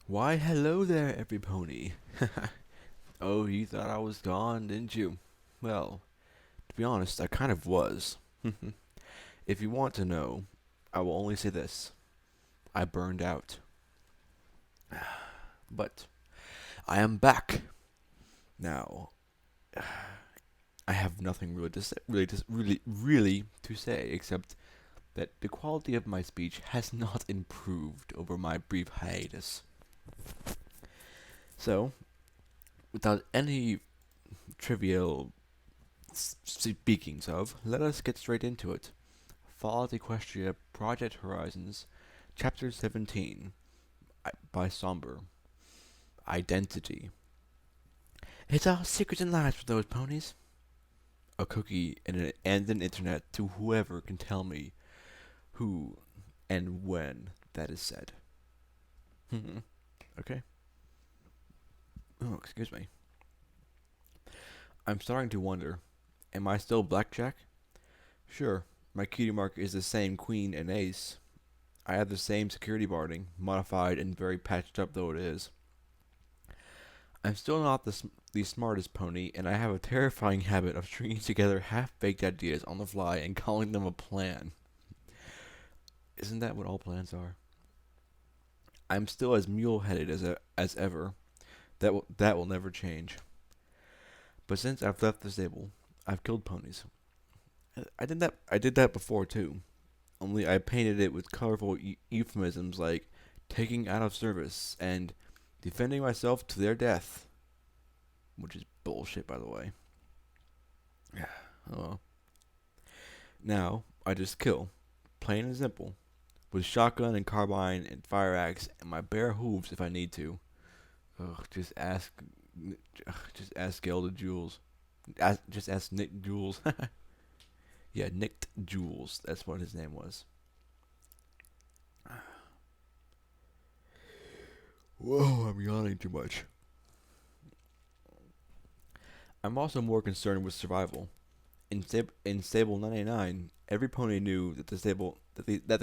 Why, hello there, every pony. Oh, you thought I was gone, didn't you? Well, to be honest, I kind of was. If you want to know, I will only say this. I burned out. But I am back. Now, I have nothing really to say except that the quality of my speech has not improved over my brief hiatus. So, without any trivial speakings of, let us get straight into it. Fallout Equestria Project Horizons, Chapter 17, by Somber. Identity. It's all secrets and lies for those ponies. A cookie and an internet to whoever can tell me who and when that is said. Okay. Oh, excuse me. I'm starting to wonder. Am I still Blackjack? Sure, my cutie mark is the same queen and ace. I have the same security barding, modified and very patched up though it is. I'm still not the smartest pony, and I have a terrifying habit of stringing together half-baked ideas on the fly and calling them a plan. Isn't that what all plans are? I'm still as mule-headed as ever. That will never change. But since I've left the stable, I've killed ponies. I did that before too. Only I painted it with colorful euphemisms like taking out of service and defending myself to their death, which is bullshit, by the way. Oh. Now I just kill, plain and simple, with shotgun and carbine and fire axe and my bare hooves if I need to. Ugh, just ask Gelda Jules. Just ask Nick Jules. Yeah, Nick Jules. That's what his name was. Whoa, I'm yawning too much. I'm also more concerned with survival. In stable 99, every pony knew that the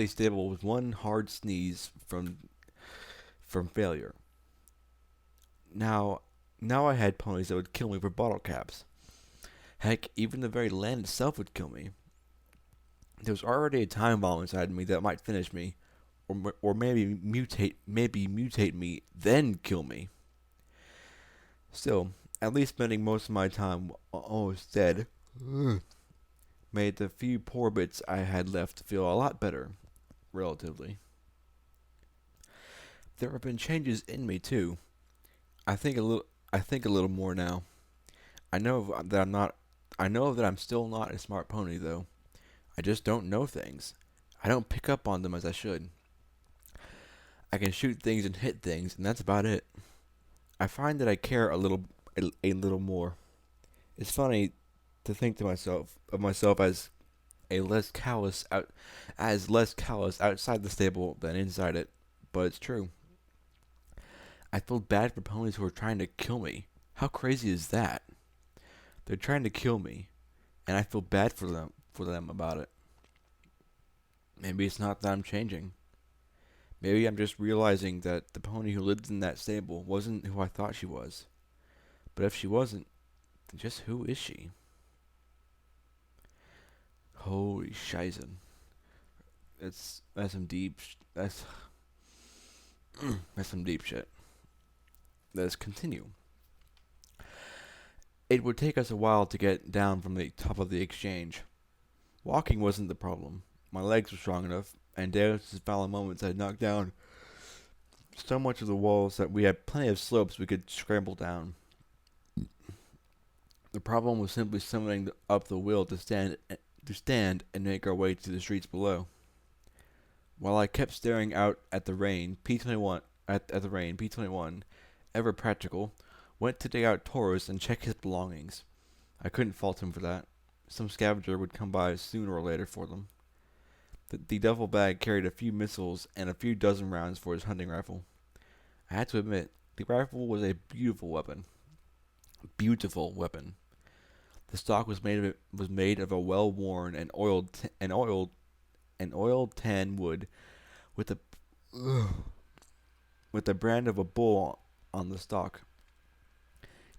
stable was one hard sneeze from failure. Now now I had ponies that would kill me for bottle caps. Heck, even the very land itself would kill me. There was already a time bomb inside me that might finish me, or maybe mutate me, then kill me. Still, at least spending most of my time almost dead made the few poor bits I had left feel a lot better, relatively. There have been changes in me too. I think a little. I think a little more now. I know that I'm not. I know that I'm still not a smart pony though. I just don't know things. I don't pick up on them as I should. I can shoot things and hit things, and that's about it. I find that I care a little more. It's funny to think to myself of myself a less callous out as less callous outside the stable than inside it, but it's true. I feel bad for ponies who are trying to kill me. How crazy is that? They're trying to kill me, and I feel bad for them about it. Maybe it's not that I'm changing. Maybe I'm just realizing that the pony who lived in that stable wasn't who I thought she was. But if she wasn't, then just who is she? Holy shizen. That's some deep that's some deep shit. Let's continue. It would take us a while to get down from the top of the exchange. Walking wasn't the problem. My legs were strong enough, and Deus's fallen moments had knocked down so much of the walls that we had plenty of slopes we could scramble down. The problem was simply summoning up the will to stand and make our way to the streets below. While I kept staring out at the rain, P21, ever practical, went to dig out Taurus and check his belongings. I couldn't fault him for that. Some scavenger would come by sooner or later for them. The duffel bag carried a few missiles and a few dozen rounds for his hunting rifle. I had to admit, the rifle was a beautiful weapon. Beautiful weapon. The stock was made of a well worn and oiled tan wood with a with the brand of a bull on the stalk.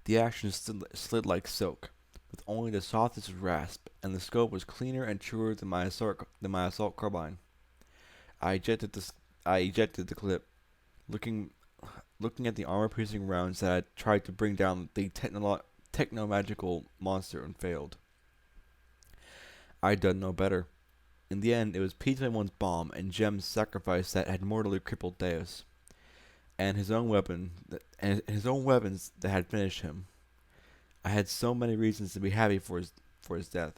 The action slid like silk, with only the softest rasp, and the scope was cleaner and truer than my assault carbine. I ejected the I ejected the clip, looking looking at the armor-piercing rounds that had tried to bring down the techno-magical monster and failed. I'd done no better. In the end, it was P-21's bomb and Jem's sacrifice that had mortally crippled Deus, and his own weapons that had finished him. I had so many reasons to be happy for his death.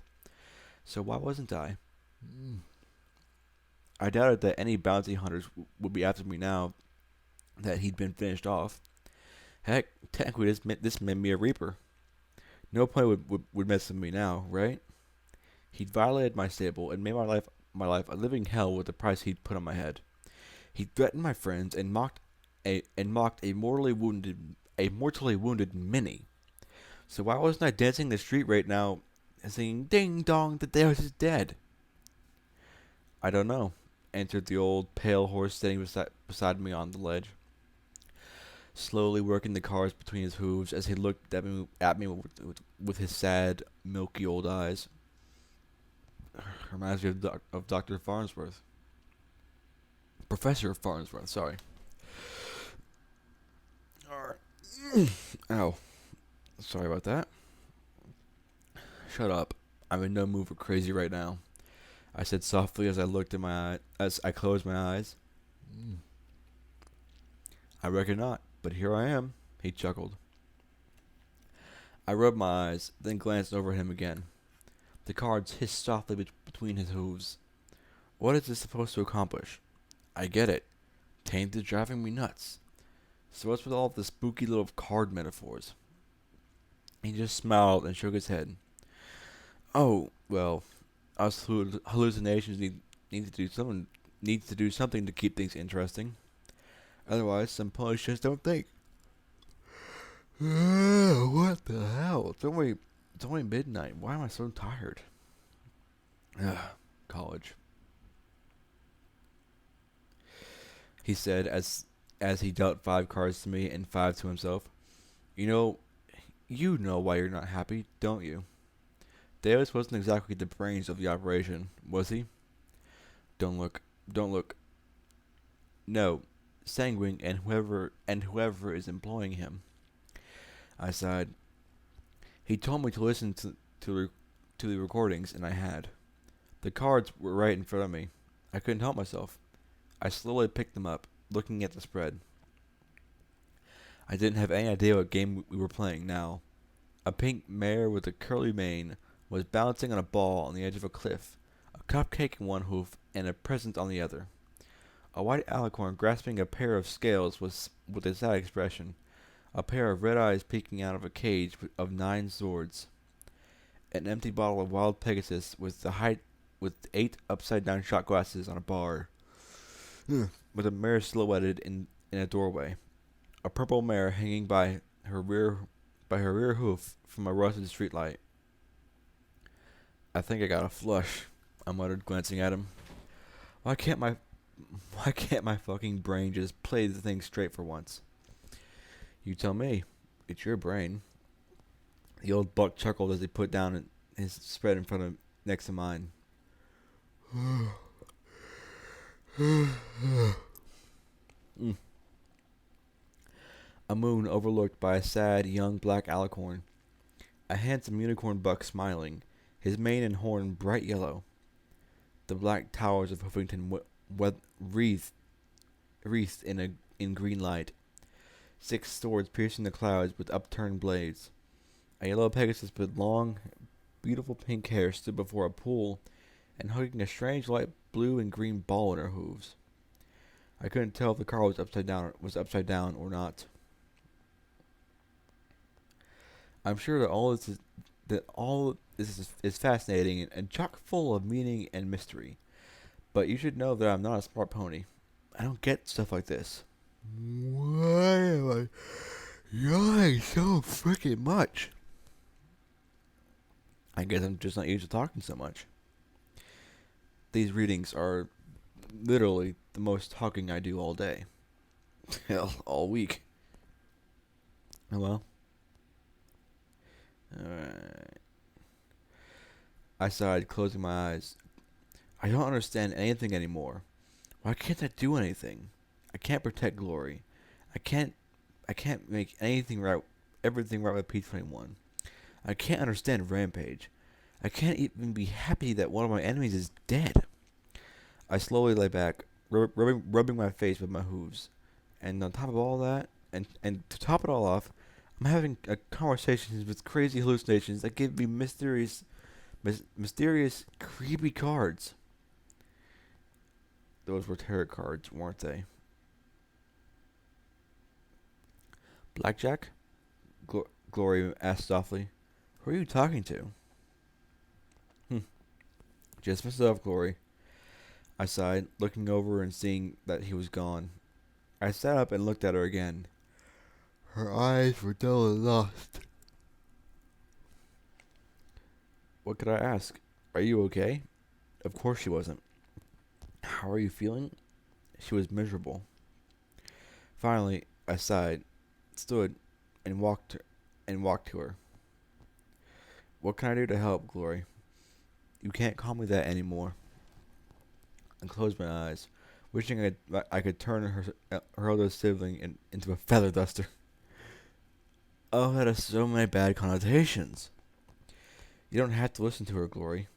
So why wasn't I? I doubted that any bounty hunters would be after me now that he'd been finished off. Heck, technically this made me a reaper. No point would mess with me now, right? He'd violated my stable and made my life a living hell with the price he'd put on my head. He threatened my friends and mocked a mortally wounded Minnie. So why wasn't I dancing the street right now, singing "Ding Dong, the Deus is dead"? I don't know, answered the old pale horse standing beside me on the ledge, slowly working the cars between his hooves as he looked at me with his sad, milky old eyes. Reminds me of Dr. Farnsworth. Professor Farnsworth, sorry. Alright. Ow. Sorry about that. Shut up. I'm in no mood for crazy right now, I said softly as I closed my eyes. I reckon not, but here I am, he chuckled. I rubbed my eyes, then glanced over at him again. The cards hissed softly between his hooves. What is this supposed to accomplish? I get it. Tainted driving me nuts. So what's with all the spooky little card metaphors? He just smiled and shook his head. Oh, well, us hallucinations need to do something to keep things interesting. Otherwise, some ponies just don't think. What the hell? It's only midnight. Why am I so tired? College. He said as he dealt 5 cards to me and 5 to himself. You know why you're not happy, don't you? Davis wasn't exactly the brains of the operation, was he? Don't look. No, Sanguine and whoever is employing him. I sighed. He told me to listen to the recordings, and I had. The cards were right in front of me. I couldn't help myself. I slowly picked them up, looking at the spread. I didn't have any idea what game we were playing now. A pink mare with a curly mane was balancing on a ball on the edge of a cliff, a cupcake in one hoof and a present on the other. A white alicorn grasping a pair of scales was with a sad expression, a pair of red eyes peeking out of a cage of 9 swords. An empty bottle of wild Pegasus with 8 upside-down shot glasses on a bar, with a mare silhouetted in a doorway. A purple mare hanging by her rear hoof from a rusted streetlight. I think I got a flush, I muttered, glancing at him. Why can't my fucking brain just play the thing straight for once? You tell me. It's your brain. The old buck chuckled as he put down his spread next to mine. A moon overlooked by a sad young black alicorn. A handsome unicorn buck smiling, his mane and horn bright yellow. The black towers of Hoofington wreathed in green light. 6 swords piercing the clouds with upturned blades. A yellow Pegasus with long, beautiful pink hair stood before a pool and hugging a strange light blue and green ball in her hooves. I couldn't tell if the car was upside down or not. I'm sure that all this is fascinating and chock full of meaning and mystery. But you should know that I'm not a smart pony. I don't get stuff like this. Why am I yawning so freaking much? I guess I'm just not used to talking so much. These readings are literally the most talking I do all day. Hell, all week. Oh well. Alright. I sighed, closing my eyes. I don't understand anything anymore. Why can't I do anything? I can't protect Glory. I can't I can't make everything right with P21. I can't understand Rampage. I can't even be happy that one of my enemies is dead. I slowly lay back, rubbing my face with my hooves. And on top of all that, and to top it all off, I'm having conversations with crazy hallucinations that give me mysterious, creepy cards. Those were tarot cards, weren't they? Blackjack? Glory asked softly. Who are you talking to? Hmm. Just myself, Glory. I sighed, looking over and seeing that he was gone. I sat up and looked at her again. Her eyes were dull and lost. What could I ask? Are you okay? Of course she wasn't. How are you feeling? She was miserable. Finally, I sighed, stood, and walked to her. What can I do to help, Glory? You can't call me that anymore. I closed my eyes, wishing I could turn her other sibling into a feather duster. Oh, that has so many bad connotations. You don't have to listen to her, Glory.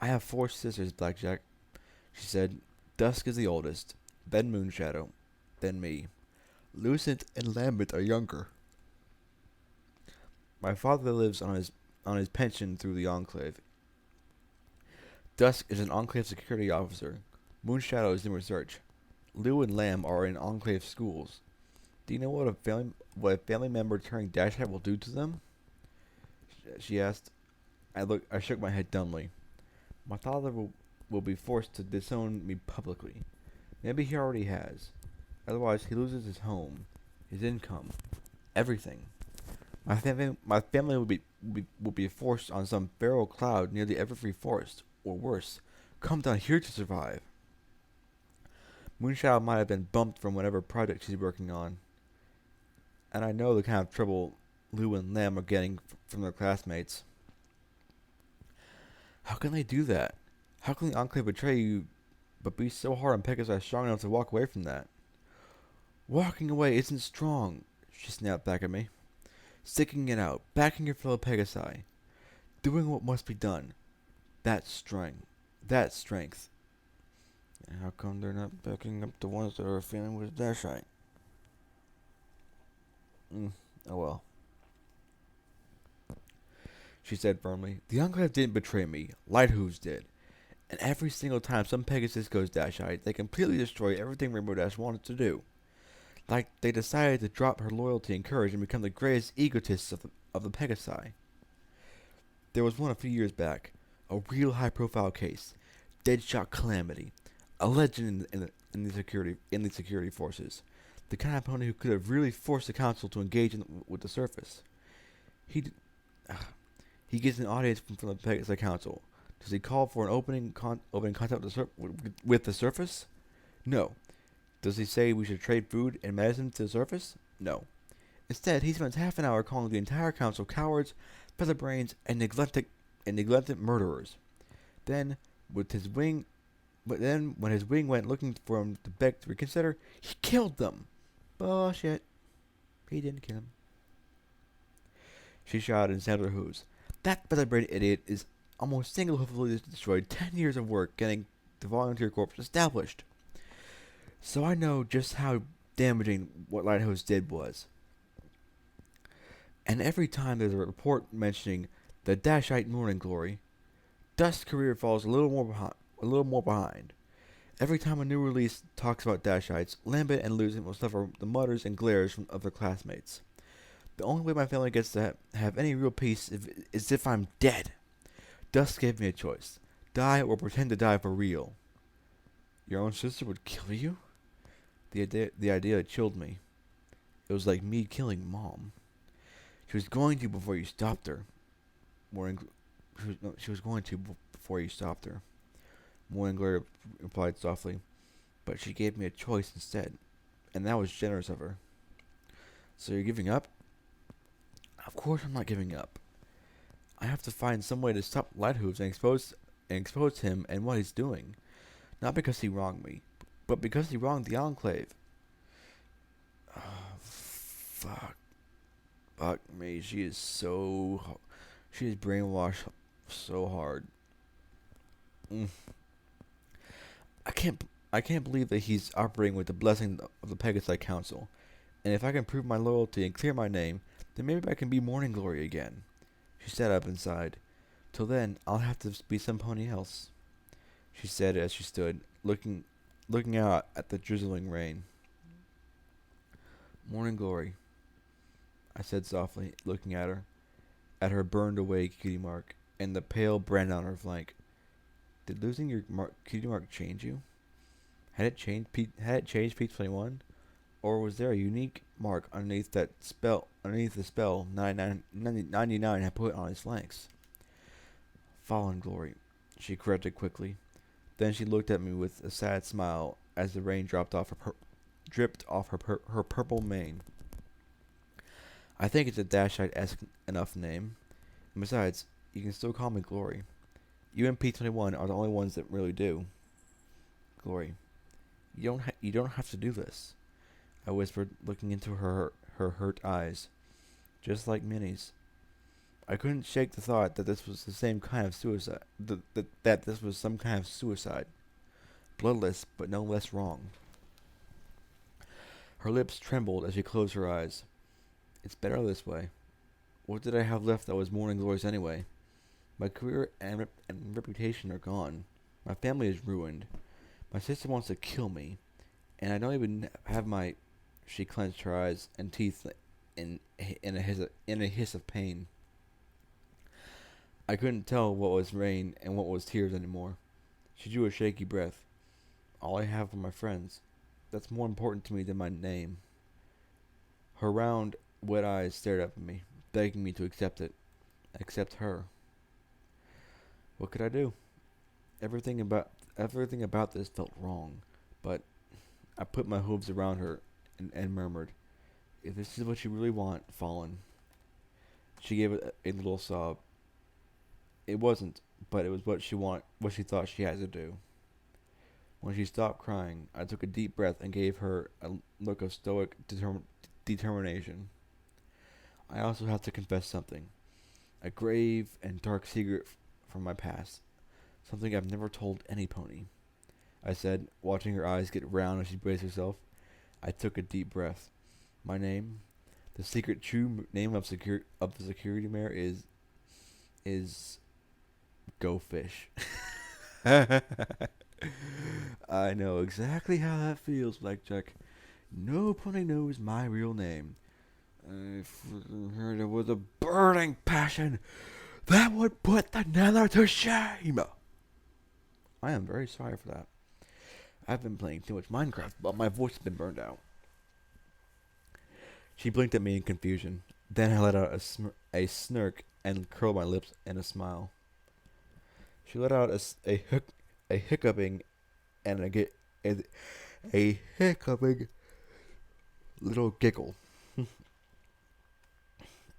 I have 4 sisters, Blackjack, she said. Dusk is the oldest, then Moonshadow, then me. Lucent and Lambert are younger. My father lives on his pension through the Enclave. Dusk is an Enclave security officer. Moonshadow is in research. Lou and Lamb are in Enclave schools. Do you know what a family member turning Dashite will do to them? She asked. I shook my head dumbly. My father will be forced to disown me publicly. Maybe he already has. Otherwise, he loses his home, his income, everything. My family will be forced on some feral cloud near the Everfree Forest, or worse, come down here to survive. Moonshadow might have been bumped from whatever project she's working on, and I know the kind of trouble Lou and Lamb are getting from their classmates. How can they do that? How can the Enclave betray you, but be so hard on Pegasus strong enough to walk away from that? Walking away isn't strong, she snapped back at me. Sticking it out, backing your fellow Pegasi, doing what must be done. That's strength. That's strength. And how come they're not backing up the ones that are feeling with Dashite? Oh well. She said firmly. The Enclave didn't betray me. Lighthooves did. And every single time some Pegasus goes Dashite, they completely destroy everything Rainbow Dash wanted to do. Like they decided to drop her loyalty and courage and become the greatest egotists of the Pegasi. There was one a few years back, a real high-profile case, Deadshot Calamity, a legend in the security forces, the kind of pony who could have really forced the council to engage with the surface. He d- he gets an audience from the Pegasi Council. Does he call for an opening contact with the surface? No. Does he say we should trade food and medicine to the surface? No. Instead, he spends half an hour calling the entire council cowards, featherbrains, and neglected murderers. Then, with his wing, but then when his wing went looking for him to beg to reconsider, he killed them. Bullshit. He didn't kill him. She shouted and stamped her hooves. That featherbrain idiot is almost single-handedly destroyed 10 years of work getting the volunteer corps established. So I know just how damaging what Lighthouse did was. And every time there's a report mentioning the Dashite Morning Glory, Dust's career falls a little more behind. Every time a new release talks about Dashites, Lambert and Lucent will suffer the mutters and glares of their classmates. The only way my family gets to have any real peace is if I'm dead. Dust gave me a choice. Die or pretend to die for real. Your own sister would kill you? The idea chilled me. It was like me killing Mom. She was going to before you stopped her. She was going to before you stopped her. Morning Glory replied softly. but she gave me a choice instead, and that was generous of her. So you're giving up? Of course I'm not giving up. I have to find some way to stop Lighthooves and expose him and what he's doing. Not because he wronged me, but because he wronged the Enclave. Oh, fuck. Fuck me. She is brainwashed so hard. Mm. I can't. I can't believe that he's operating with the blessing of the Pegasus Council. And if I can prove my loyalty and clear my name, then maybe I can be Morning Glory again. She sat up and sighed. Till then, I'll have to be some pony else, she said as she stood, looking out at the drizzling rain. Morning Glory, I said softly, looking at her burned away cutie mark, and the pale brand on her flank. Did losing your cutie mark change you? Had it changed P21? Or was there a unique mark underneath the spell 99 had put on his flanks? Fallen Glory, she corrected quickly. Then she looked at me with a sad smile as the rain dripped off her purple mane. I think it's a Dashite-esque enough name. And besides, you can still call me Glory. You and P21 are the only ones that really do. Glory, you don't have to do this, I whispered, looking into her hurt eyes. Just like Minnie's. I couldn't shake the thought that this was the same kind of suicide. That this was some kind of suicide. Bloodless, but no less wrong. Her lips trembled as she closed her eyes. It's better this way. What did I have left that was Morning Glory's anyway? My career and reputation are gone. My family is ruined. My sister wants to kill me. And I don't even have my... She clenched her eyes and teeth in a hiss of pain. I couldn't tell what was rain and what was tears anymore. She drew a shaky breath. All I have are my friends. That's more important to me than my name. Her round, wet eyes stared up at me, begging me to accept it. Accept her. What could I do? Everything about this felt wrong, but I put my hooves around her and murmured, "If this is what you really want, Fallen." She gave a little sob. It wasn't, but it was what she thought she had to do. When she stopped crying, I took a deep breath and gave her a look of stoic determination. I also have to confess something. A grave and dark secret from my past. Something I've never told any pony, I said, watching her eyes get round as she braced herself. I took a deep breath. My name, the secret true name of the security mare is Go Fish. I know exactly how that feels, Blackjack. No pony knows my real name. I heard it with a burning passion that would put the Nether to shame. I am very sorry for that. I've been playing too much Minecraft, but my voice has been burned out. She blinked at me in confusion. Then I let out a smirk and curled my lips in a smile. She let out a hiccuping and a hiccuping little giggle.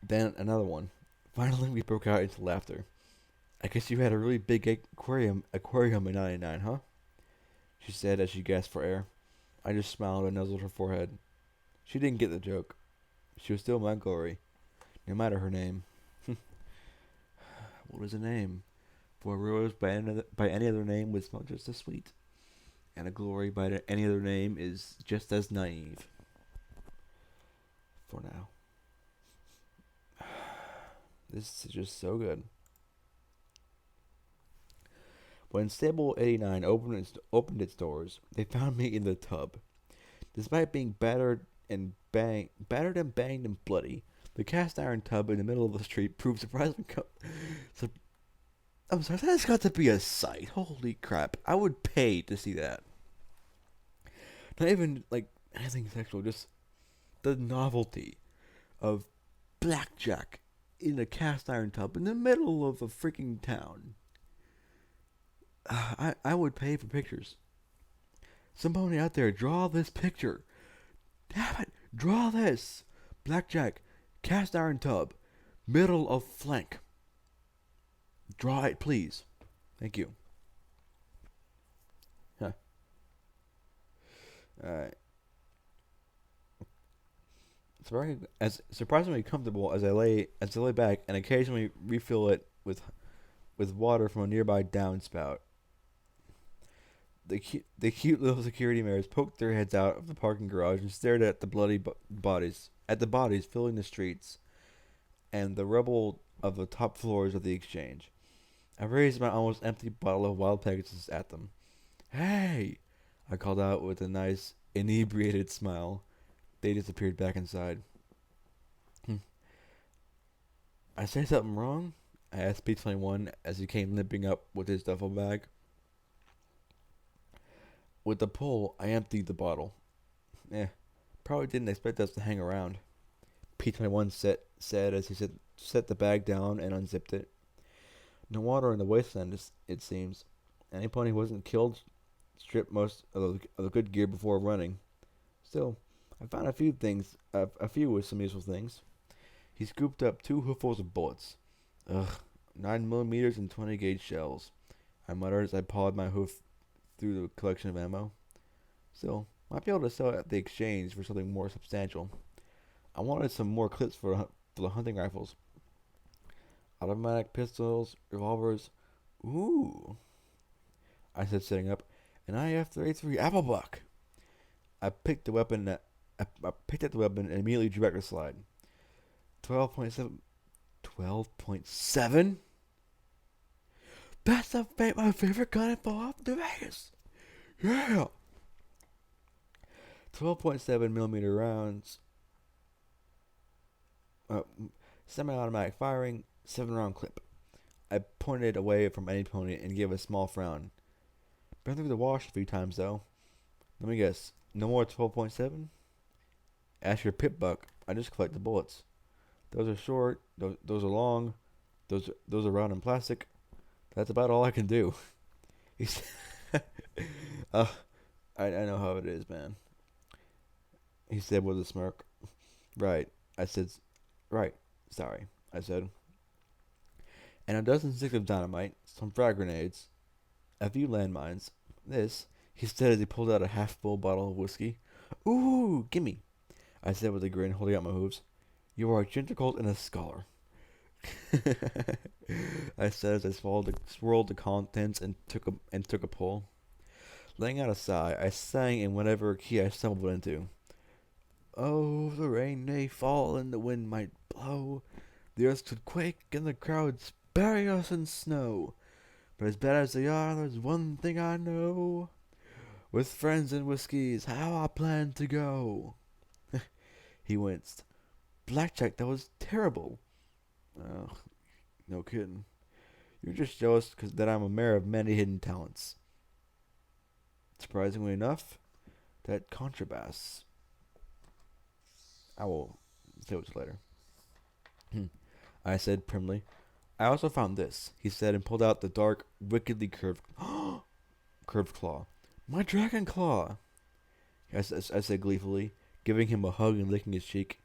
Then another one. Finally, we broke out into laughter. I guess you had a really big aquarium in 99, huh? She said as she gasped for air. I just smiled and nuzzled her forehead. She didn't get the joke. She was still my Glory, no matter her name. What is a name? For a rose by any other name would smell just as sweet, and a Glory by any other name is just as naive. For now. This is just so good. When Stable 89 opened its doors, they found me in the tub. Despite being battered and banged and bloody, the cast iron tub in the middle of the street proved surprisingly I'm sorry, that's got to be a sight. Holy crap. I would pay to see that. Not even, like, anything sexual, just the novelty of Blackjack in a cast iron tub in the middle of a freaking town. I would pay for pictures. Somebody out there, draw this picture. Damn it, draw this. Blackjack, cast iron tub, middle of flank. Draw it, please. Thank you. Huh. Alright. As surprisingly comfortable as I lay back and occasionally refill it with water from a nearby downspout. The cute little security mares poked their heads out of the parking garage and stared at the bodies filling the streets and the rubble of the top floors of the exchange. I raised my almost empty bottle of Wild Pegasus at them. "Hey!" I called out with a nice, inebriated smile. They disappeared back inside. "I say something wrong?" I asked P-21 as he came limping up with his duffel bag. With the pull, I emptied the bottle. Probably didn't expect us to hang around, P-21 said as he set the bag down and unzipped it. No water in the wasteland, it seems. Any pony who wasn't killed stripped most of the good gear before running. Still, I found a few with some useful things. He scooped up 2 hooffuls of bullets. Ugh, 9mm and 20 gauge shells, I muttered as I pawed my hoof through the collection of ammo. Still, might be able to sell it at the exchange for something more substantial. I wanted some more clips for the hunting rifles. Automatic pistols, revolvers. Ooh, I said, sitting up. An IF-33 Applebuck. I picked the weapon. I picked up the weapon and immediately drew back the slide. 12.7. 12.7? That's my favorite gun in Fallout New Vegas. Yeah. 12.7mm rounds. Semi-automatic firing, 7-round clip. I pointed away from any pony and gave a small frown. Been through the wash a few times though. Let me guess. No more 12.7? Ask your pit buck. I just collect the bullets. Those are short. Those are long. Those are round and plastic. That's about all I can do. He's I know how it is, man. He said with a smirk. Right. I said, right. Sorry. I said. And a dozen sticks of dynamite, some frag grenades, a few landmines. This, he said as he pulled out a half-full bottle of whiskey. Ooh, gimme, I said with a grin, holding out my hooves. You are a gentlecolt and a scholar. I said as I swirled the contents and took a pull. Letting out a sigh, I sang in whatever key I stumbled into. Oh, the rain may fall and the wind might blow. The earth could quake and the crowds bury us in snow. But as bad as they are, there's one thing I know. With friends and whiskeys, how I plan to go. He winced. Blackjack, that was terrible. Oh, no kidding. You're just jealous that I'm a mare of many hidden talents. Surprisingly enough, that contrabass. I will say it later. I said primly. I also found this, he said, and pulled out the dark, wickedly curved claw. My dragon claw! I said gleefully, giving him a hug and licking his cheek.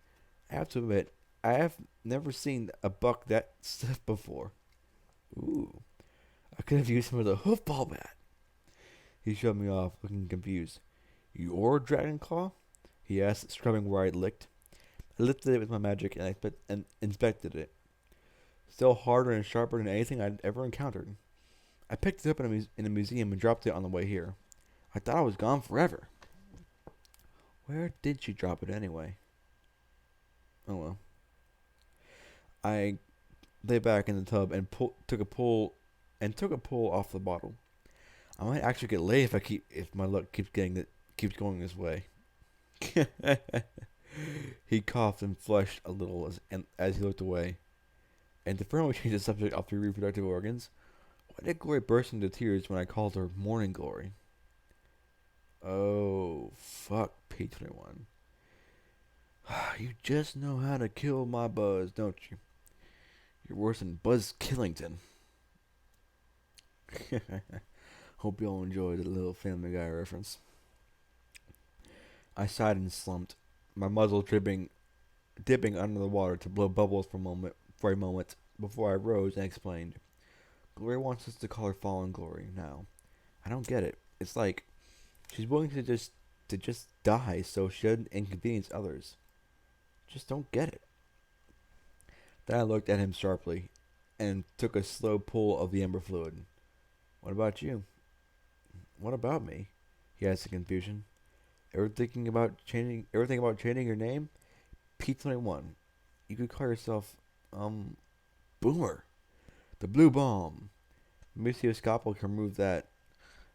I have to admit, I have never seen a buck that stiff before. Ooh, I could have used him with a hoofball bat. He shoved me off, looking confused. Your dragon claw? He asked, scrubbing where I'd licked. I lifted it with my magic and inspected it. Still harder and sharper than anything I'd ever encountered. I picked it up in a museum and dropped it on the way here. I thought I was gone forever. Where did she drop it anyway? Oh well. I lay back in the tub and took a pull off the bottle. I might actually get laid if my luck keeps going this way. He coughed and flushed a little as he looked away. And to firmly change the subject off the reproductive organs, why did Glory burst into tears when I called her Morning Glory? Oh, fuck, P-21. You just know how to kill my buzz, don't you? You're worse than Buzz Killington. Hope y'all enjoyed the little Family Guy reference. I sighed and slumped, my muzzle dipping under the water to blow bubbles for a moment before I rose and explained. Glory wants us to call her Fallen Glory now. I don't get it. It's like she's willing to just die so she doesn't inconvenience others. Just don't get it. Then I looked at him sharply and took a slow pull of the ember fluid. What about you? What about me? He asked in confusion. Everything about changing your name? P21. You could call yourself Boomer. The Blue Bomb. Maybe a scalpel can remove that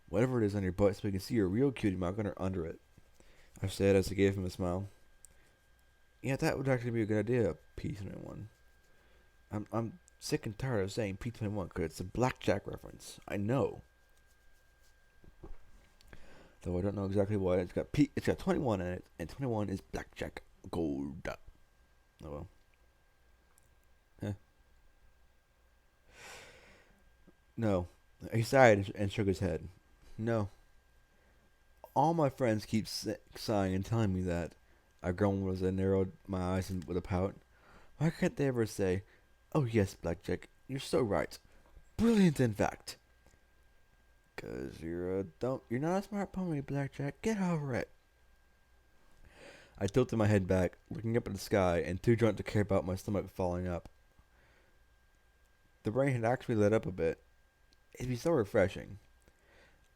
whatever it is on your butt so we can see your real cutie mark under it. I said as I gave him a smile. Yeah, that would actually be a good idea, P21. I'm sick and tired of saying P21 because it's a blackjack reference. I know. Though I don't know exactly what. It's got 21 in it, and 21 is blackjack gold. Oh well. Eh. No. He sighed and shook his head. No. All my friends keep sighing and telling me that. I grumbled as I narrowed my eyes with a pout. Why can't they ever say, "Oh yes, Blackjack, you're so right. Brilliant, in fact." "'Cause you're not a smart pony, Blackjack. Get over it." I tilted my head back, looking up at the sky, and too drunk to care about my stomach falling up. The rain had actually let up a bit. It'd be so refreshing.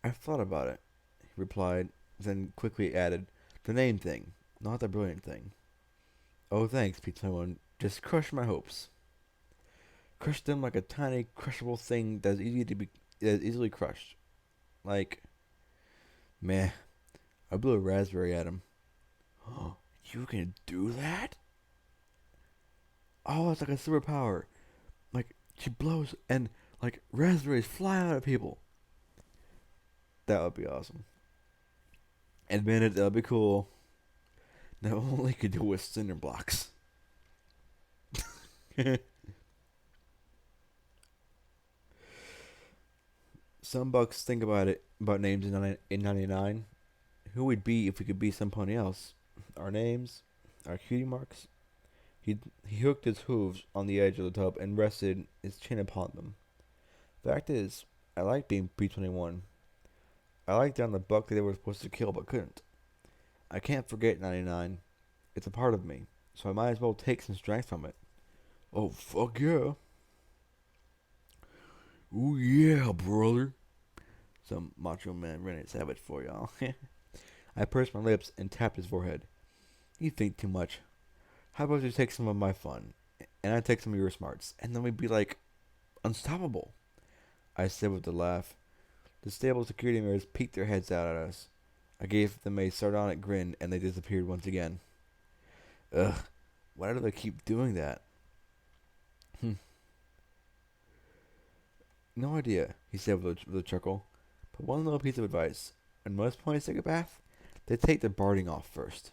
"I've thought about it," he replied, then quickly added, "The name thing, not the brilliant thing." "Oh, thanks, P21. Just crush my hopes." Crushed them like a tiny, crushable thing that is easily crushed. Like, meh. I blew a raspberry at him. "Oh, you can do that?" "Oh, it's like a superpower. Like, she blows and, like, raspberries fly out of people." That would be awesome. Admit it, that would be cool. Now only could do with cinder blocks. Some bucks think about names in 99. Who we'd be if we could be somebody else. Our names, our cutie marks. He hooked his hooves on the edge of the tub and rested his chin upon them. Fact is, I like being P21. I like down the buck that they were supposed to kill but couldn't. I can't forget 99. It's a part of me, so I might as well take some strength from it. Oh, fuck yeah. "Oh yeah, brother." Some macho man Renee Savage for y'all. I pursed my lips and tapped his forehead. "You think too much. How about you take some of my fun, and I take some of your smarts, and then we'd be like unstoppable," I said with a laugh. The stable security mirrors peeked their heads out at us. I gave them a sardonic grin, and they disappeared once again. Ugh, why do they keep doing that? "No idea," he said with a chuckle. "But one little piece of advice. When most ponies take a bath, they take their barding off first."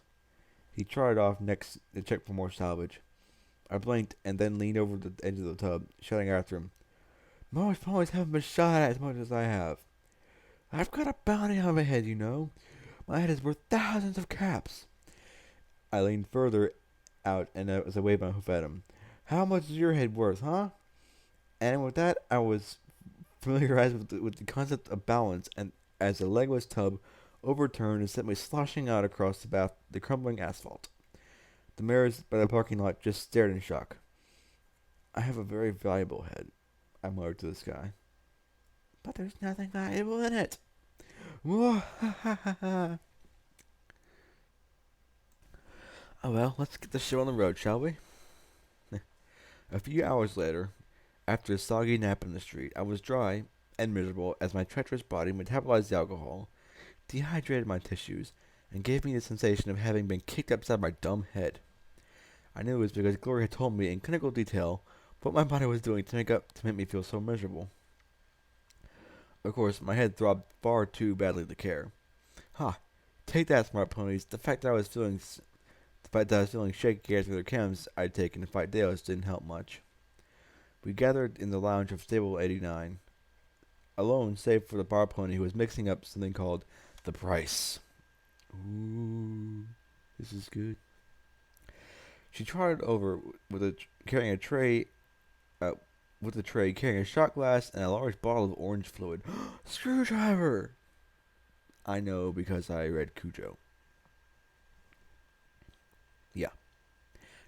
He trotted off next to check for more salvage. I blinked and then leaned over the edge of the tub, shouting after him. "Most ponies haven't been shot at as much as I have. I've got a bounty on my head, you know. My head is worth thousands of caps." I leaned further out and as I waved my hoof at him. "How much is your head worth, huh?" And with that, I was familiarized with the concept of balance, and as the legless tub overturned and sent me sloshing out across the crumbling asphalt. The mirrors by the parking lot just stared in shock. "I have a very valuable head," I muttered to the sky. "But there's nothing valuable in it." Oh well, let's get the show on the road, shall we? A few hours later, after a soggy nap in the street, I was dry and miserable as my treacherous body metabolized the alcohol, dehydrated my tissues, and gave me the sensation of having been kicked upside my dumb head. I knew it was because Glory had told me in clinical detail what my body was doing to make me feel so miserable. Of course, my head throbbed far too badly to care. Ha! Take that, smart ponies. The fact that I was feeling shaky after the chems I'd taken to fight Delos didn't help much. We gathered in the lounge of Stable 89, alone save for the bar pony who was mixing up something called the price. Ooh, this is good. She trotted over with carrying a tray, uh, with a tray carrying a shot glass and a large bottle of orange fluid. Screwdriver! I know because I read Cujo. Yeah.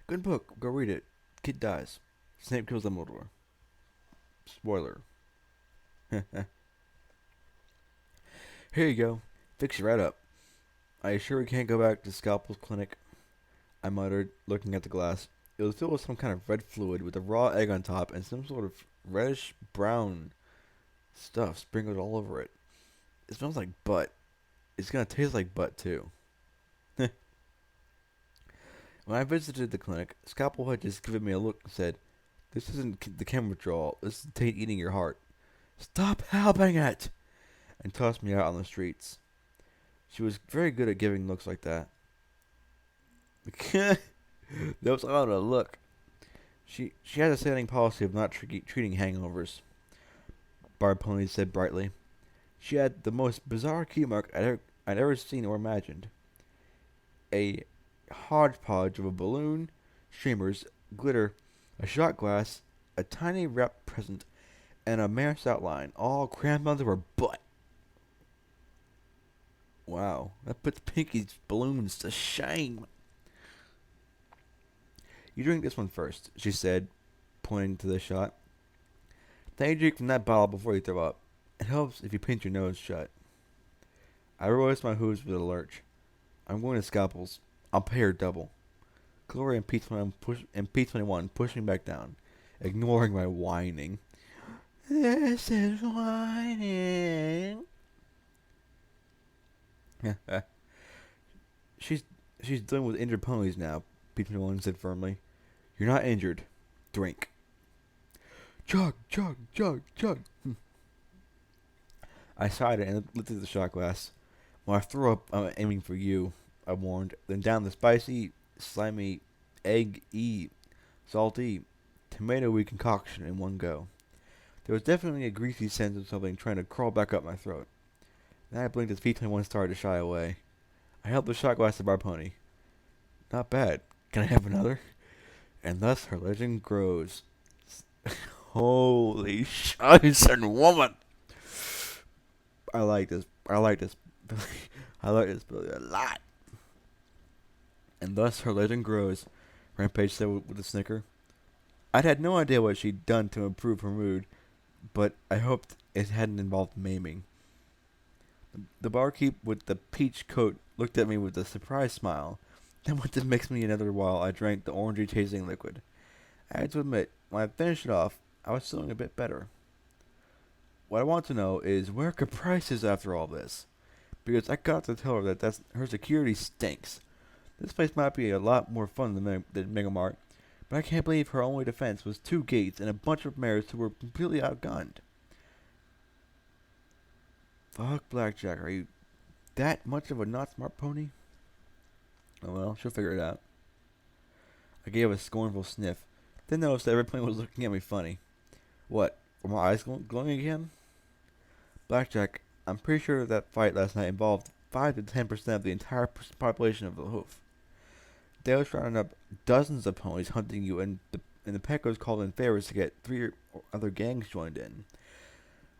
Good book. Go read it. Kid dies. Snape kills Dumbledore. Spoiler. Here you go. Fix you right up. Are you sure we can't go back to Scalpel's clinic? I muttered, looking at the glass. It was filled with some kind of red fluid with a raw egg on top and some sort of reddish brown stuff sprinkled all over it. It smells like butt. It's gonna taste like butt too. When I visited the clinic, Scalpel had just given me a look and said, "This isn't the camera draw. This is Tate eating your heart. Stop helping it!" and tossed me out on the streets. She was very good at giving looks like that. That was on a look. She has a standing policy of not treating hangovers, Barb Pony said brightly. She had the most bizarre key mark I'd ever seen or imagined. A hodgepodge of a balloon, streamers, glitter, a shot glass, a tiny wrapped present, and a mass outline, all crammed onto her butt. Wow, that puts Pinky's balloons to shame. You drink this one first, she said, pointing to the shot. Then you drink from that bottle before you throw up. It helps if you pinch your nose shut. I rolled my hooves with a lurch. I'm going to Scalpel's. I'll pay her double. Gloria and P21 pushed me back down, ignoring my whining. This is whining. she's she's dealing with injured ponies now, P21 said firmly. You're not injured. Drink. Chug, chug, chug, chug. I sighed and lifted the shot glass. When I throw up, I'm aiming for you, I warned. Then down the spicy, slimy, egg-y, salty, tomato-y concoction in one go. There was definitely a greasy sense of something trying to crawl back up my throat. Then I blinked as P21 started to shy away. I held the shot glass to Bar Pony. Not bad. Can I have another? And thus her legend grows. Holy shizen woman! I like this. I like this Billy a lot. And thus her legend grows, Rampage said with a snicker. I'd had no idea what she'd done to improve her mood, but I hoped it hadn't involved maiming. The barkeep with the peach coat looked at me with a surprised smile, then went to mix me another while I drank the orangey tasting liquid. I had to admit, when I finished it off, I was feeling a bit better. What I want to know is where Caprice is after all this, because I got to tell her that her security stinks. This place might be a lot more fun than Mega Mart, but I can't believe her only defense was 2 gates and a bunch of mares who were completely outgunned. Fuck Blackjack, are you that much of a not smart pony? Oh well, she'll figure it out. I gave a scornful sniff, then noticed that everyone was looking at me funny. What, were my eyes glowing again? Blackjack, I'm pretty sure that fight last night involved 5 to 10% of the entire population of the Hoof. They was rounding up dozens of ponies hunting you, and the Pecos called in favors to get 3 other gangs joined in.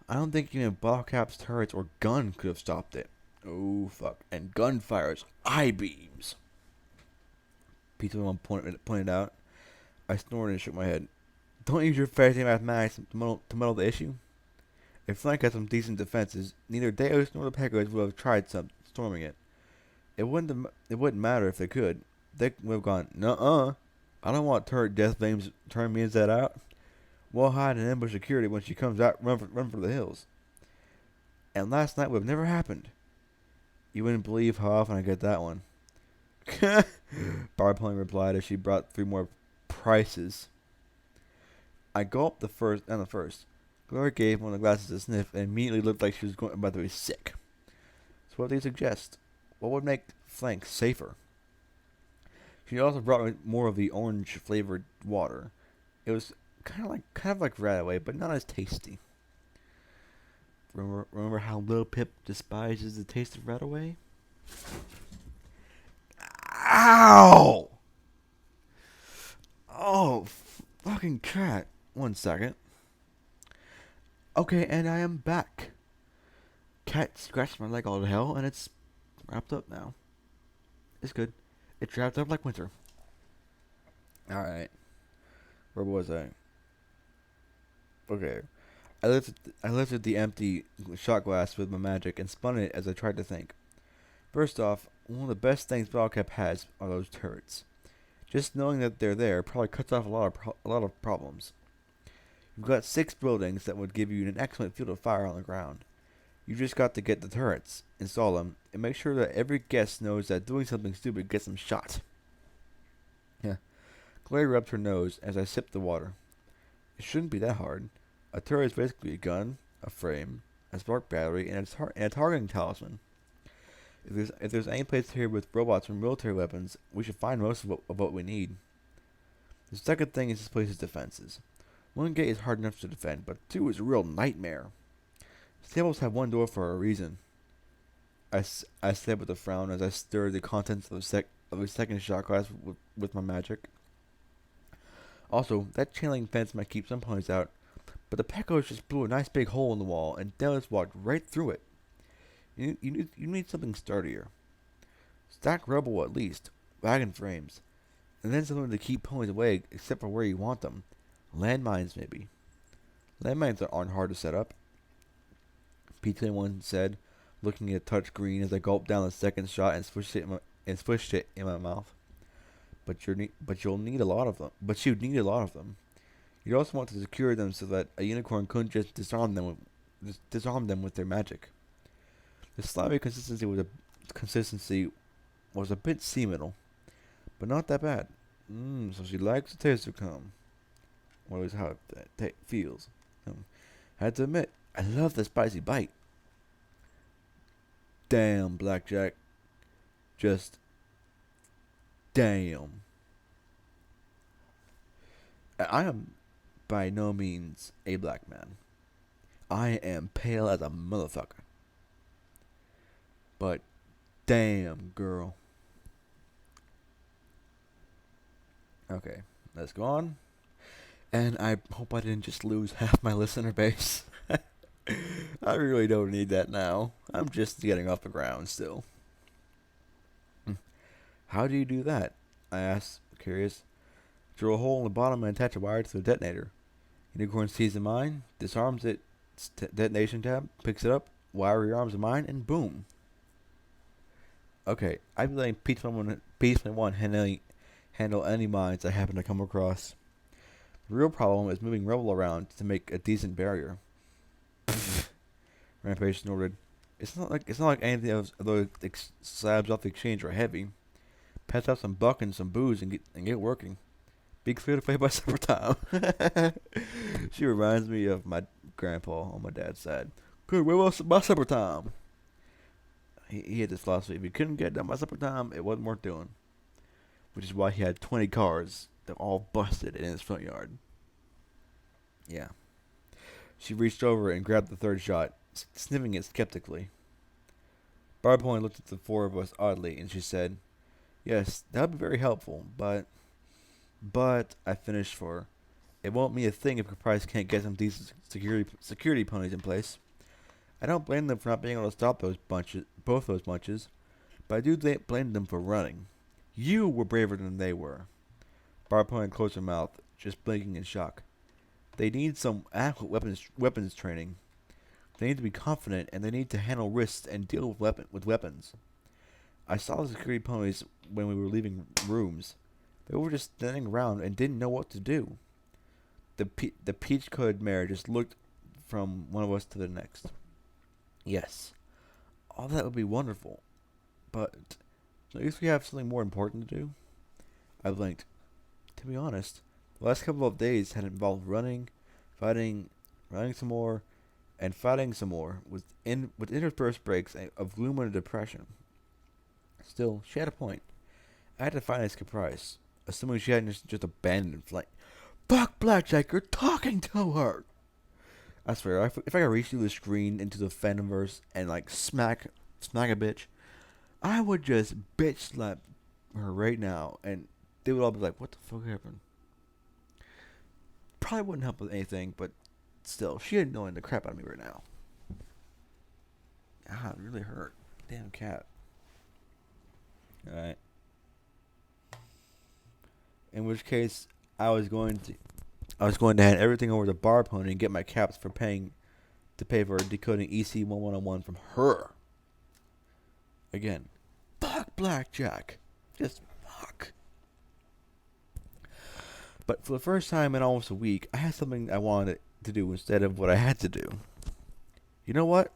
I don't think even ball caps, turrets, or gun could have stopped it. Oh, fuck. And gunfire's I-beams. P21 pointed out. I snorted and shook my head. Don't use your fancy mathematics to muddle the issue. If Flank had some decent defenses, neither Deus nor the Pecos would have tried storming it. It wouldn't matter if they could. They would have gone, nuh-uh. I don't want turret death flames turn me inside out. We'll hide and ambush security when she comes out, run for the hills. And last night would have never happened. You wouldn't believe how often I get that one. Barb Pony replied as she brought 3 more prices. I gulped the first. Gloria gave one of the glasses a sniff and immediately looked like she was about to be sick. So what do you suggest? What would make Flank safer? She also brought me more of the orange flavored water. It was kind of like Radaway, but not as tasty. Remember how Lil Pip despises the taste of Radaway? Ow! Oh, fucking cat. 1 second. Okay, and I am back. Cat scratched my leg all to hell, and it's wrapped up now. It's good. It's wrapped up like winter. Alright. Where was I? Okay. I lifted the empty shot glass with my magic and spun it as I tried to think. First off, one of the best things Battlecap has are those turrets. Just knowing that they're there probably cuts off a lot of problems. You've got 6 buildings that would give you an excellent field of fire on the ground. You just got to get the turrets, install them, and make sure that every guest knows that doing something stupid gets them shot. Yeah. Claire rubbed her nose as I sipped the water. It shouldn't be that hard. A turret is basically a gun, a frame, a spark battery, and a targeting talisman. If there's any place here with robots or military weapons, we should find most of what we need. The second thing is this place's defenses. 1 gate is hard enough to defend, but 2 is a real nightmare. Stables have 1 door for a reason. I said with a frown as I stirred the contents of a second shot glass with my magic. Also, that chain link fence might keep some ponies out, but the Pecos just blew a nice big hole in the wall, and Dallas walked right through it. You need something sturdier. Stack rubble at least, wagon frames, and then something to keep ponies away except for where you want them. Landmines, maybe. Landmines aren't hard to set up, P21 said, looking at touchscreen as I gulped down the second shot and swished it in my mouth. But you'll need a lot of them. But you'd need a lot of them. You'd also want to secure them so that a unicorn couldn't just disarm them with their magic. The slimy consistency was a bit seminal, but not that bad. So she likes the taste of cum. Well, at least how it feels. Had to admit, I love the spicy bite. Damn, Blackjack. Just damn. I am by no means a black man. I am pale as a motherfucker. But damn, girl. Okay, let's go on. And I hope I didn't just lose half my listener base. I really don't need that now. I'm just getting off the ground still. How do you do that? I asked, curious. Drill a hole in the bottom and attach a wire to the detonator. Unicorn sees the mine, disarms it, detonation tab, picks it up, wire rearms the mine, and boom. Okay, I've been letting P21 handle any mines I happen to come across. The real problem is moving rubble around to make a decent barrier. Rampage snorted. It's not like any of those slabs off the exchange are heavy. Pass out some buck and some booze and get working. Be clear to play by supper time. She reminds me of my grandpa on my dad's side. Good, where was by supper time? He had this philosophy: if you couldn't get done by supper time, it wasn't worth doing. Which is why he had 20 cars that all busted in his front yard. Yeah. She reached over and grabbed the third shot, sniffing it skeptically. Barbpoint looked at the 4 of us oddly, and she said, "Yes, that would be very helpful, but I finished for her. It won't mean a thing if Caprice can't get some decent security ponies in place. I don't blame them for not being able to stop both those bunches, but I do blame them for running. You were braver than they were." Barbpoint closed her mouth, just blinking in shock. They need some adequate weapons training. They need to be confident, and they need to handle risks and deal with weapons. I saw the security ponies when we were leaving rooms. They were just standing around and didn't know what to do. The peach-colored mare just looked from one of us to the next. Yes, all that would be wonderful, but at least we have something more important to do. I blinked. To be honest, the last couple of days had involved running some more, and fighting some more, with interspersed breaks of gloom and depression. Still, she had a point. I had to finance Caprice, assuming she hadn't just abandoned flight. Fuck, Blackjack, you're talking to her! I swear, if I could reach through the screen into the Fandomverse and, like, smack a bitch, I would just bitch slap her right now, and they would all be like, "What the fuck happened?" Probably wouldn't help with anything, but still, she annoying the crap out of me right now. Ah, it really hurt. Damn cat. All right. In which case, I was going to I was going to hand everything over to Bar Pony and get my caps for pay for decoding EC1101 from her. Again, fuck Blackjack. Just fuck. But for the first time in almost a week, I had something I wanted to do instead of what I had to do. You know what?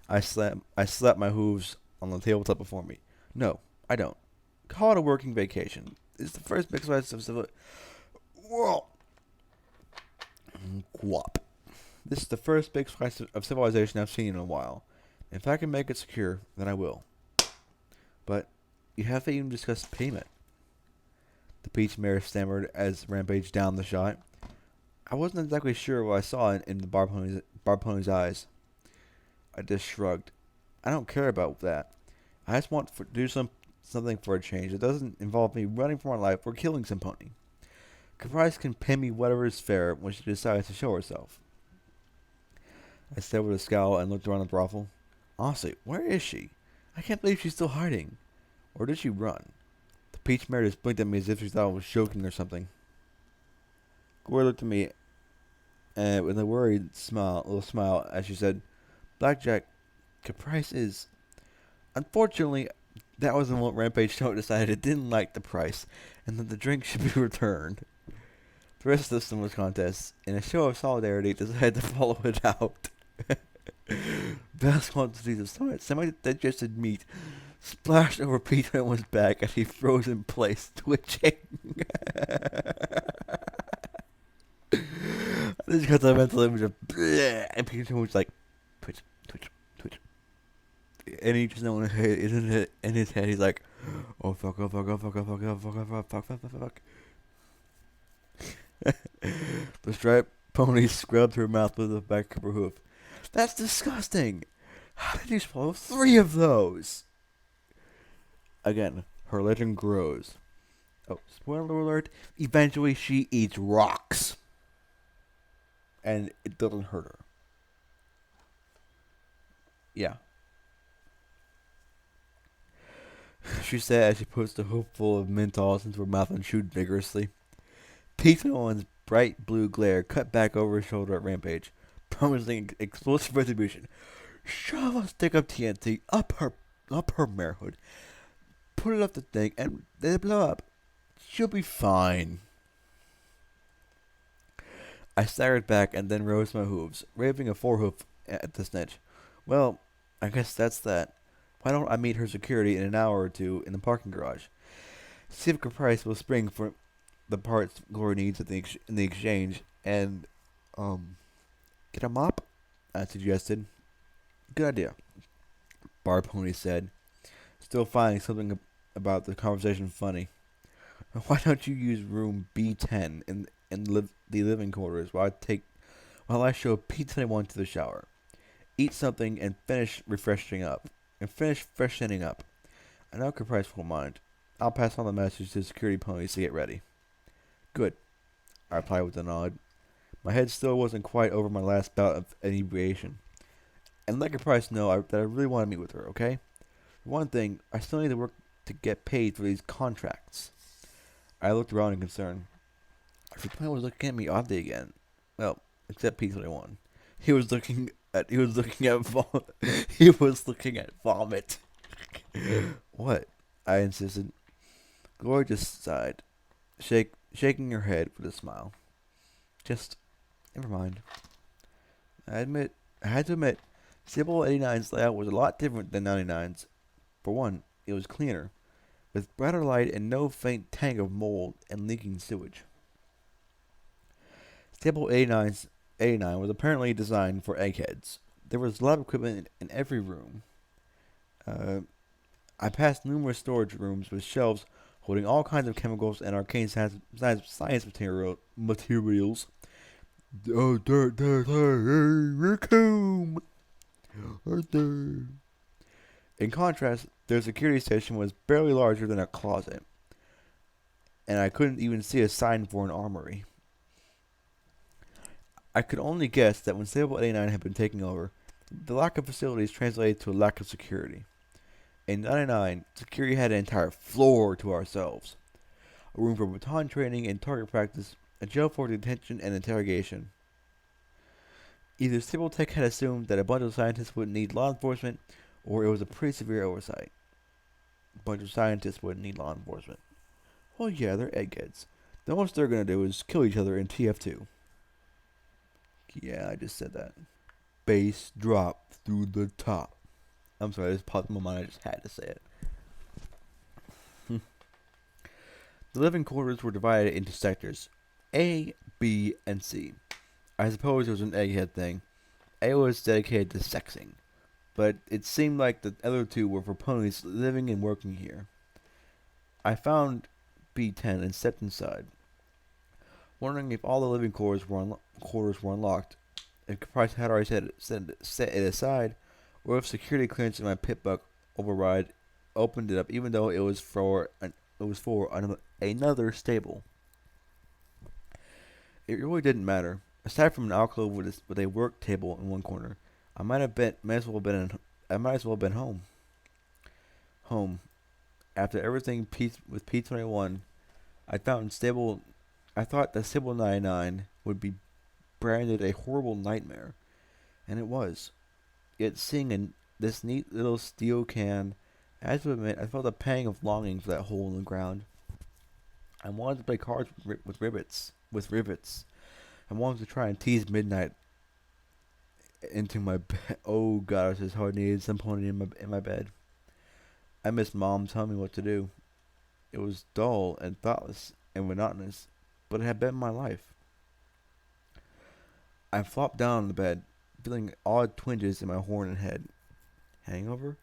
I slapped my hooves on the tabletop before me. No, I don't. Call it a working vacation. It's the first big slice of civil. Whoa. Guap. This is the first big slice of civilization I've seen in a while. If I can make it secure, then I will. But you haven't even discussed payment. The Peach Mare stammered as Rampage downed the shot. I wasn't exactly sure what I saw in the bar pony's eyes. I just shrugged. I don't care about that. I just want to do something for a change. It doesn't involve me running for my life or killing some pony. Caprice can pay me whatever is fair when she decides to show herself. I said with a scowl and looked around the brothel. Honestly, where is she? I can't believe she's still hiding. Or did she run? The Peach Mare just blinked at me as if she thought I was joking or something. Gloria looked at me with a worried little smile as she said, Blackjack, Caprice is... Unfortunately, that wasn't what Rampage Toad decided. It didn't like the price, and that the drink should be returned. The rest of the stimulus contest, in a show of solidarity, decided to follow it out. Vast quantities of semi-digested meat splashed over Pete Owen's back as he froze in place, twitching. I just got the mental image of bleh, and Pete Owen was like, twitch, twitch, twitch. And he just know in his head, he's like, oh fuck, oh fuck, oh fuck, oh fuck, oh fuck, oh fuck, fuck, fuck, fuck, fuck. The striped pony scrubbed her mouth with the back of her hoof. That's disgusting! How did you swallow 3 of those? Again, her legend grows. Oh, spoiler alert, eventually she eats rocks. And it doesn't hurt her. Yeah. She said as she puts the hoopful of Mentos into her mouth and chewed vigorously. Pete Owen's bright blue glare cut back over his shoulder at Rampage, promising explosive retribution. Shove a stick of TNT up her marehood, put it up the thing, and let it blow up. She'll be fine. I staggered back and then rose my hooves, waving a forehoof at the snitch. Well, I guess that's that. Why don't I meet her security in an hour or two in the parking garage? See if Caprice will spring for the parts Glory needs in the exchange, and, get a mop? I suggested. Good idea, Bar Pony said, still finding something about the conversation funny. Why don't you use room B10 in the living quarters while I show P21 to the shower? Eat something and finish freshening up. I know Caprice won't mind. I'll pass on the message to security ponies to get ready. Good, I replied with a nod. My head still wasn't quite over my last bout of inebriation. And let Caprice know that I really want to meet with her, okay? For one thing, I still need to work to get paid for these contracts. I looked around in concern. Everybody was looking at me oddly again. Well, except P21. He was looking at vomit. What? I insisted. Gloria just sighed, shaking her head with a smile. Just, never mind. I had to admit, Sybil 89's layout was a lot different than 99's. For one, it was cleaner, with brighter light and no faint tang of mold and leaking sewage. Sybil 89 was apparently designed for eggheads. There was lab equipment in every room. I passed numerous storage rooms with shelves holding all kinds of chemicals and arcane science materials. Oh, raccoon! In contrast, Their security station was barely larger than a closet, and I couldn't even see a sign for an armory. I could only guess that when Stable 89 had been taken over, the lack of facilities translated to a lack of security. In 99, security had an entire floor to ourselves. A room for baton training and target practice, a jail for detention and interrogation. Either Stable Tech had assumed that a bunch of scientists wouldn't need law enforcement, or it was a pretty severe oversight. A bunch of scientists wouldn't need law enforcement. Well, yeah, they're eggheads. The most they're gonna do is kill each other in TF2. Yeah, I just said that. Bass drop through the top. I'm sorry, this popped in my mind. I just had to say it. The living quarters were divided into sectors A, B, and C. I suppose it was an egghead thing. A was dedicated to sexing, but it seemed like the other two were for ponies living and working here. I found B10 and stepped inside, wondering if all the living quarters were unlocked, if Price had already set it aside, or if security clearance in my pit buck override opened it up, even though another stable. It really didn't matter. Aside from an alcove with a work table in one corner, I might as well have been home. Home. After everything with P21, I found stable. I thought that Stable 99 would be branded a horrible nightmare, and it was. Yet seeing this neat little steel can, I have to admit, I felt a pang of longing for that hole in the ground. I wanted to play cards with rivets. I wanted to try and tease midnight into my bed. Oh God, I was just hard needed some pony in my bed. I missed Mom telling me what to do. It was dull and thoughtless and monotonous, but it had been my life. I flopped down on the bed, feeling odd twinges in my horn and head. Hangover?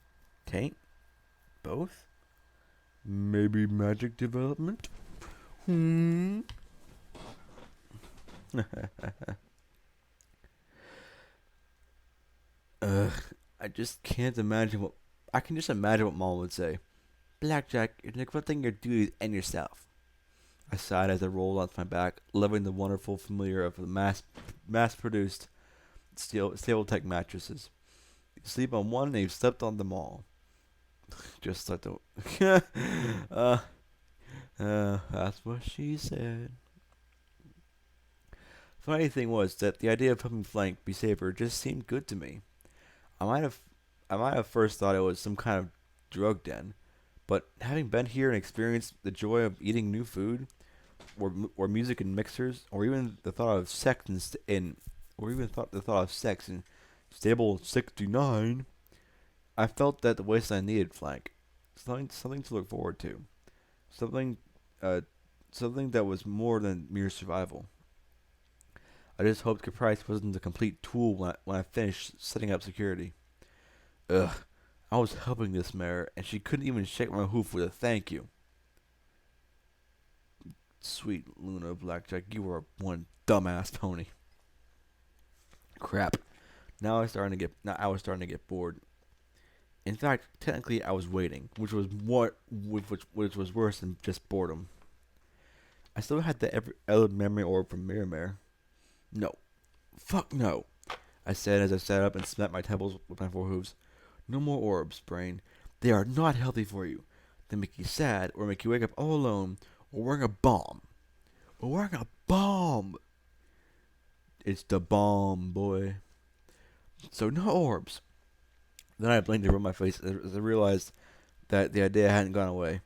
Taint? Both? Maybe magic development? Ugh, I just can't imagine what. I can just imagine what Mom would say. Blackjack, you're neglecting your duties and yourself. I sighed as I rolled onto my back, loving the wonderful familiar of the mass-produced stable tech mattresses. You sleep on one and you've slept on them all. Just like the. That's what she said. Funny thing was that the idea of helping Flank be safer just seemed good to me. I might have, I might have first thought it was some kind of drug den, but having been here and experienced the joy of eating new food, or music and mixers, or even the thought of sex in Stable 69, I felt that the wasteland needed Flank, something to look forward to, something, uh, something that was more than mere survival. I just hoped Caprice wasn't a complete tool when I finished setting up security. Ugh, I was helping this mare, and she couldn't even shake my hoof with a thank you. Sweet Luna Blackjack, you were one dumbass pony. Crap. Now I was starting to get bored. In fact, technically, I was waiting, which was worse than just boredom. I still had the other memory orb from Miramare. No. Fuck no. I said as I sat up and smacked my temples with my forehooves. No more orbs, brain. They are not healthy for you. They make you sad, or make you wake up all alone, or wearing a bomb. Or wearing a bomb! It's the bomb, boy. So no orbs. Then I blinked and rubbed my face as I realized that the idea hadn't gone away.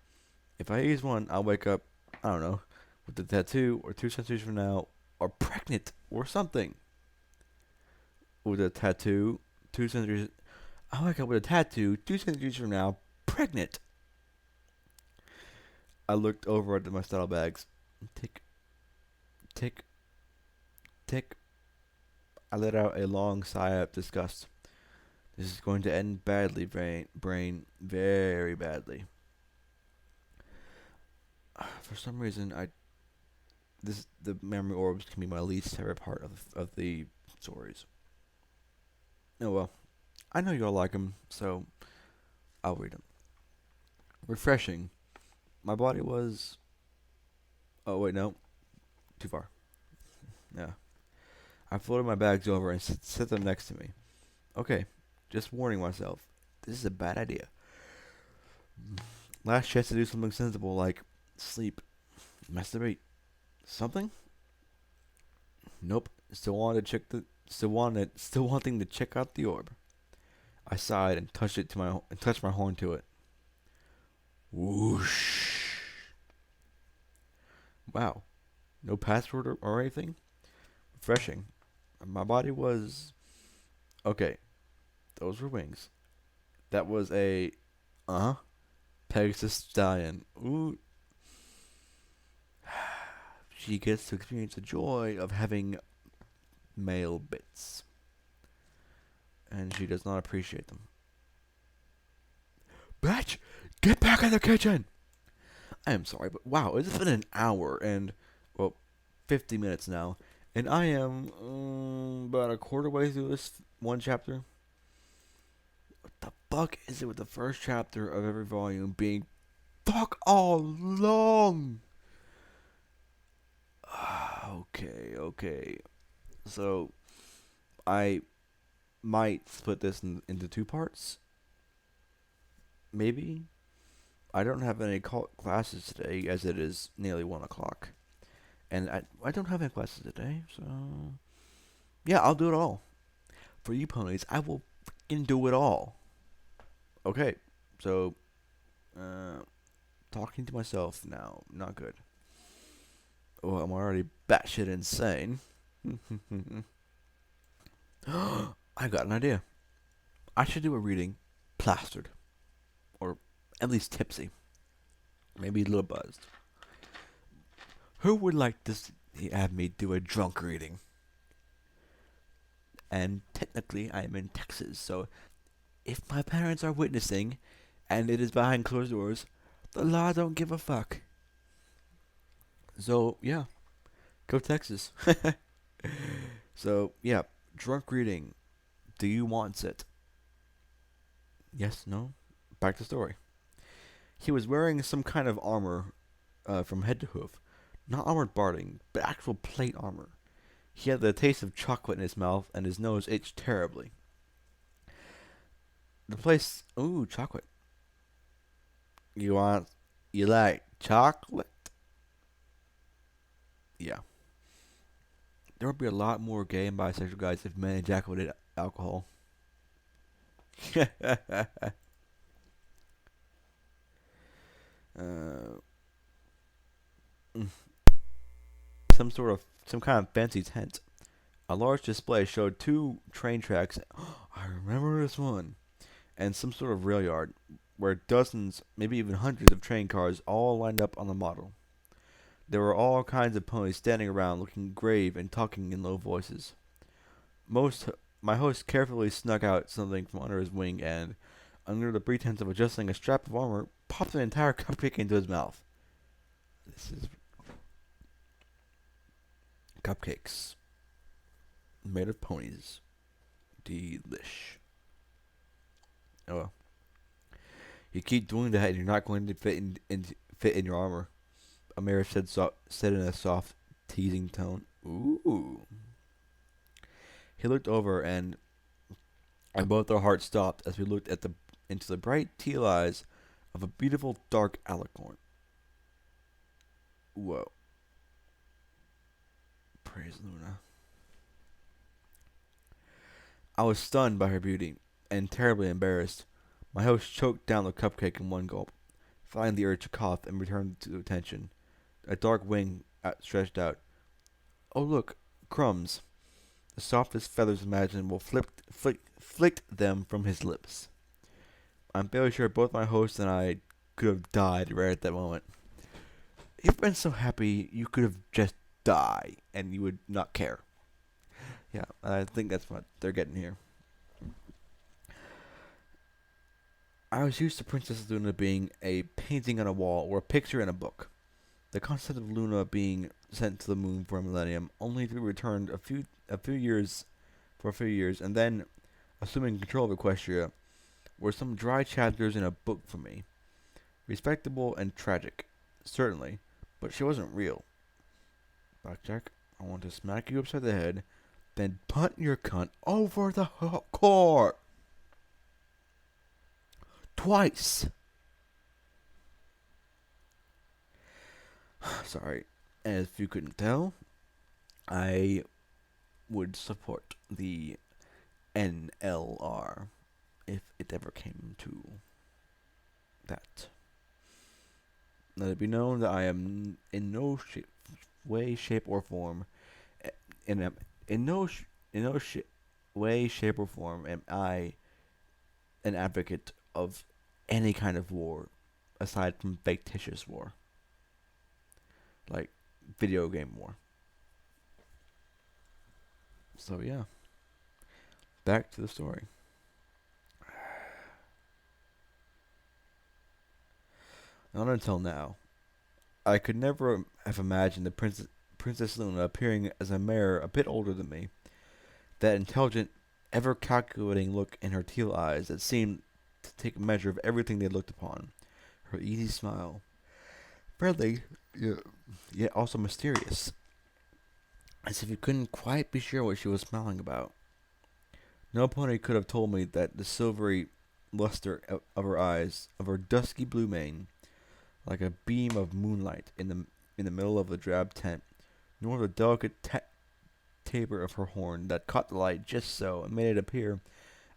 If I use one, I'll wake up, I don't know, with a tattoo, or 2 centuries from now, or pregnant, or something. With a tattoo, 2 centuries. I'll wake up with a tattoo, 2 centuries from now, pregnant. I looked over at my saddlebags. Tick, tick, tick. I let out a long sigh of disgust. This is going to end badly, brain, very badly. For some reason, the memory orbs can be my least favorite part of the stories. Oh well, I know you all like them, so I'll read them. Refreshing. My body was. Oh, wait, no. Too far. Yeah. I folded my bags over and set them next to me. Okay, just warning myself. This is a bad idea. Last chance to do something sensible like sleep, masturbate, something. Nope. Still wanting to check out the orb. I sighed and touched my horn to it. Whoosh. Wow. No password or anything. Refreshing. My body was okay. Those were wings. That was a Pegasus stallion. Ooh. She gets to experience the joy of having male bits, and she does not appreciate them. Bitch, get back in the kitchen! I am sorry, but wow, it's been an hour and, well, 50 minutes now, and I am about a quarter way through this one chapter. What the fuck is it with the first chapter of every volume being fuck all long? Okay. So, I might split this into two parts. Maybe. I don't have any classes today, as it is nearly 1 o'clock. And I don't have any classes today, so. Yeah, I'll do it all. For you ponies, I will freaking do it all. Okay, so. Talking to myself now. Not good. Oh, I'm already batshit insane. I got an idea. I should do a reading plastered. Or at least tipsy. Maybe a little buzzed. Who would like to have me do a drunk reading? And technically, I'm in Texas, so if my parents are witnessing, and it is behind closed doors, the law don't give a fuck. So, yeah. Go Texas. So, yeah. Drunk reading. Do you want it? Yes, no? Back to story. He was wearing some kind of armor from head to hoof. Not armored barding, but actual plate armor. He had the taste of chocolate in his mouth, and his nose itched terribly. The place... Ooh, chocolate. You like chocolate? Yeah. There would be a lot more gay and bisexual guys if men ejaculated alcohol. uh, some kind of fancy tent. A large display showed two train tracks. I remember this one. And some sort of rail yard where dozens, maybe even hundreds of train cars all lined up on the model. There were all kinds of ponies standing around looking grave and talking in low voices. My host carefully snuck out something from under his wing and, under the pretense of adjusting a strap of armor, popped an entire cupcake into his mouth. This is cupcakes made of ponies. Delish. Oh well. You keep doing that and you're not going to fit in your armor. Amir said in a soft, teasing tone. Ooh. He looked over and both our hearts stopped as we looked into the bright teal eyes of a beautiful dark alicorn. Whoa. Praise Luna. I was stunned by her beauty and terribly embarrassed. My host choked down the cupcake in one gulp, finding the urge to cough and returned to attention. A dark wing stretched out. Oh look, crumbs. The softest feathers imaginable flicked them from his lips. I'm fairly sure both my host and I could have died right at that moment. You've been so happy you could have just died and you would not care. Yeah, I think that's what they're getting here. I was used to Princess Luna being a painting on a wall or a picture in a book. The concept of Luna being sent to the moon for a millennium, only to be returned a few years, and then assuming control of Equestria, were some dry chapters in a book for me. Respectable and tragic, certainly, but she wasn't real. Blackjack, I want to smack you upside the head, then punt your cunt over the core. Twice. Sorry. As if you couldn't tell, I would support the NLR if it ever came to that. Let it be known that I am in no way, shape, or form, in a, in no sh- in no sh- way, shape, or form am I an advocate of any kind of war, aside from fictitious war, like video game war. So yeah, back to the story. Not until now, I could never have imagined the Princess Luna appearing as a mare a bit older than me. That intelligent, ever calculating look in her teal eyes that seemed to take measure of everything they looked upon. Her easy smile, friendly, yet also mysterious, as if you couldn't quite be sure what she was smiling about. No pony could have told me that the silvery luster of her eyes, of her dusky blue mane, like a beam of moonlight in the middle of the drab tent, nor the delicate taper of her horn that caught the light just so and made it appear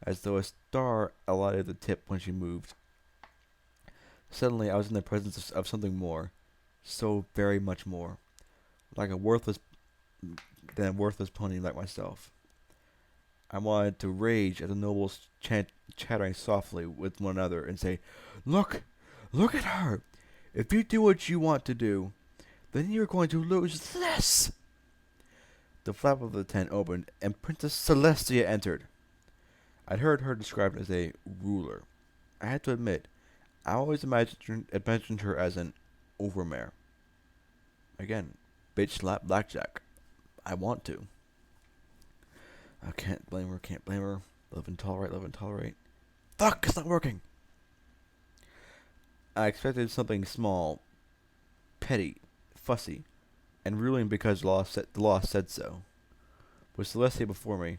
as though a star alighted the tip when she moved. Suddenly I was in the presence of something more, so very much more, like a worthless pony like myself. I wanted to rage at the nobles chattering softly with one another and say, "Look! Look at her! If you do what you want to do, then you're going to lose this!" The flap of the tent opened, and Princess Celestia entered. I'd heard her described as a ruler. I had to admit, I always imagined her as an overmare. Again, bitch slap blackjack. I want to. I can't blame her, can't blame her. Love and tolerate, love and tolerate. Fuck, it's not working! I expected something small, petty, fussy, and ruling because the law said so. With Celestia before me,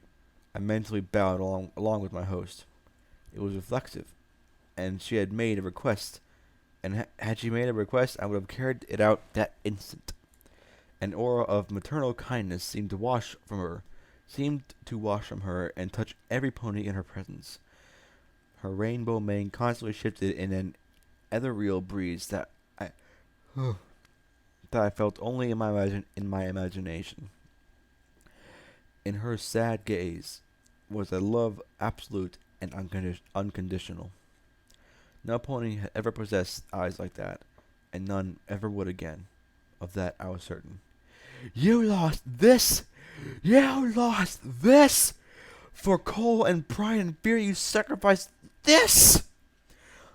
I mentally bowed along with my host. It was reflexive, and she had made a request, and had she made a request, I would have carried it out that instant. An aura of maternal kindness seemed to wash from her and touch every pony in her presence. Her rainbow mane constantly shifted in an ethereal breeze that I felt only in my imagination. In her sad gaze was a love absolute and unconditional. No pony had ever possessed eyes like that, and none ever would again. Of that I was certain. "You lost this! You lost this! For coal and pride and fear you sacrificed this!"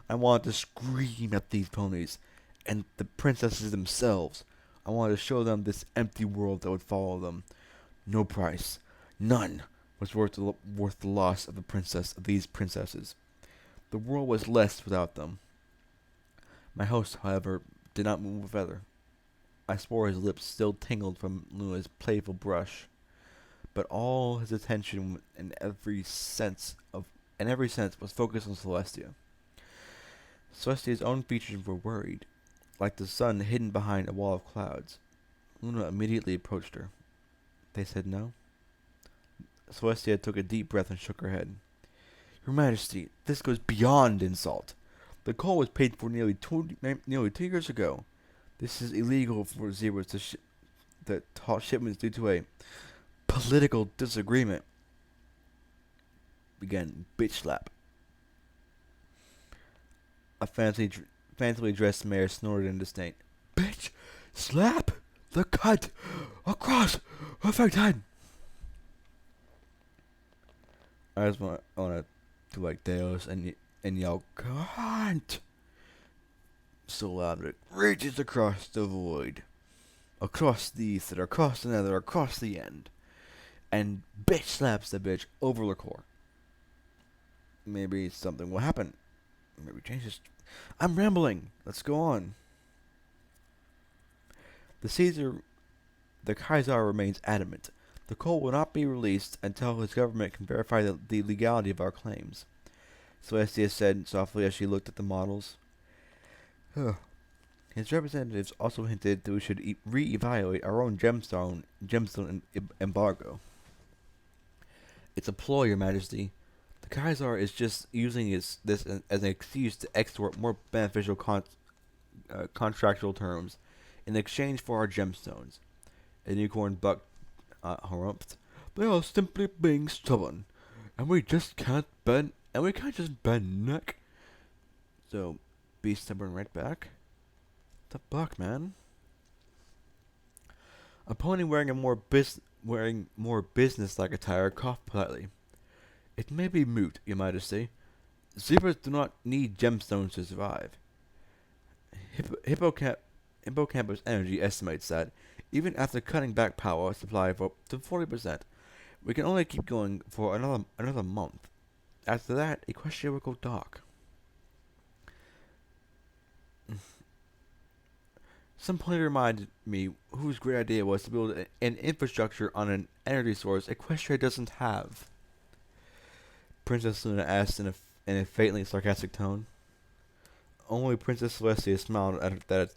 I wanted to scream at these ponies, and the princesses themselves. I wanted to show them this empty world that would follow them. No price, none, was worth the loss of these princesses. The world was less without them. My host, however, did not move a feather. I swore his lips still tingled from Luna's playful brush, but all his attention and every sense was focused on Celestia. Celestia's own features were worried, like the sun hidden behind a wall of clouds. Luna immediately approached her. They said no. Celestia took a deep breath and shook her head. "Your Majesty, this goes beyond insult. The coal was paid for nearly 2 years ago. This is illegal for zebras to halt shipments due to a political disagreement." Again, bitch slap. A fancifully dressed mayor snorted in disdain. "Bitch slap the cut across her fake head." I just want to do like Deus and yell, "Cunt!" so loud that it reaches across the void, across the ether, across the nether, across the end, and bitch slaps the over the core. Maybe something will happen. Maybe changes. I'm rambling. Let's go on. The Caesar, the Kaiser remains adamant. The coal will not be released until his government can verify the legality of our claims. Celestia said softly as she looked at the models. His representatives also hinted that we should re-evaluate our own gemstone embargo. It's a ploy, Your Majesty. The Kaiser is just using this as an excuse to extort more beneficial contractual terms in exchange for our gemstones. A unicorn buck harumphed. They are simply being stubborn, and we can't just bend neck. So, be stubborn right back. The buck, man. A pony wearing more business-like attire coughed politely. It may be moot, Your Majesty. Zebras do not need gemstones to survive. Hippocampus Energy estimates that, even after cutting back power supply to 40%, we can only keep going for another month. After that, Equestria will go dark. Some pony reminded me whose great idea was to build an infrastructure on an energy source Equestria doesn't have. Princess Luna asked in a faintly sarcastic tone. Only Princess Celestia smiled at that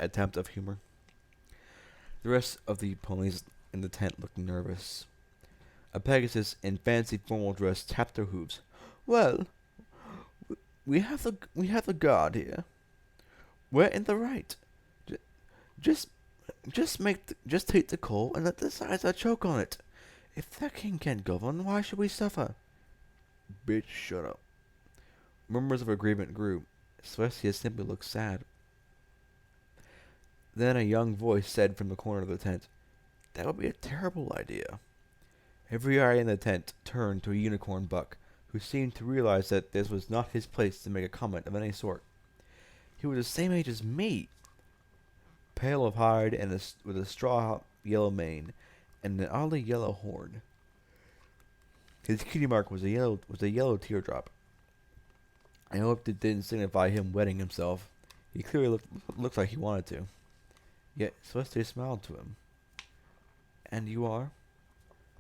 attempt of humor. The rest of the ponies in the tent looked nervous. A Pegasus in fancy formal dress tapped their hooves. Well, we have the guard here. We're in the right. Just take the coal and let the Caesar choke on it. If the king can't govern, why should we suffer? Bitch, shut up. Murmurs of agreement grew. Celestia simply looked sad. Then a young voice said from the corner of the tent, That would be a terrible idea. Every eye in the tent turned to a unicorn buck, who seemed to realize that this was not his place to make a comment of any sort. He was the same age as me, pale of hide and with a straw yellow mane and an oddly yellow horn. His cutie mark was a yellow teardrop. I hoped it didn't signify him wetting himself. He clearly looked like he wanted to. Yet Celestia smiled to him. And you are?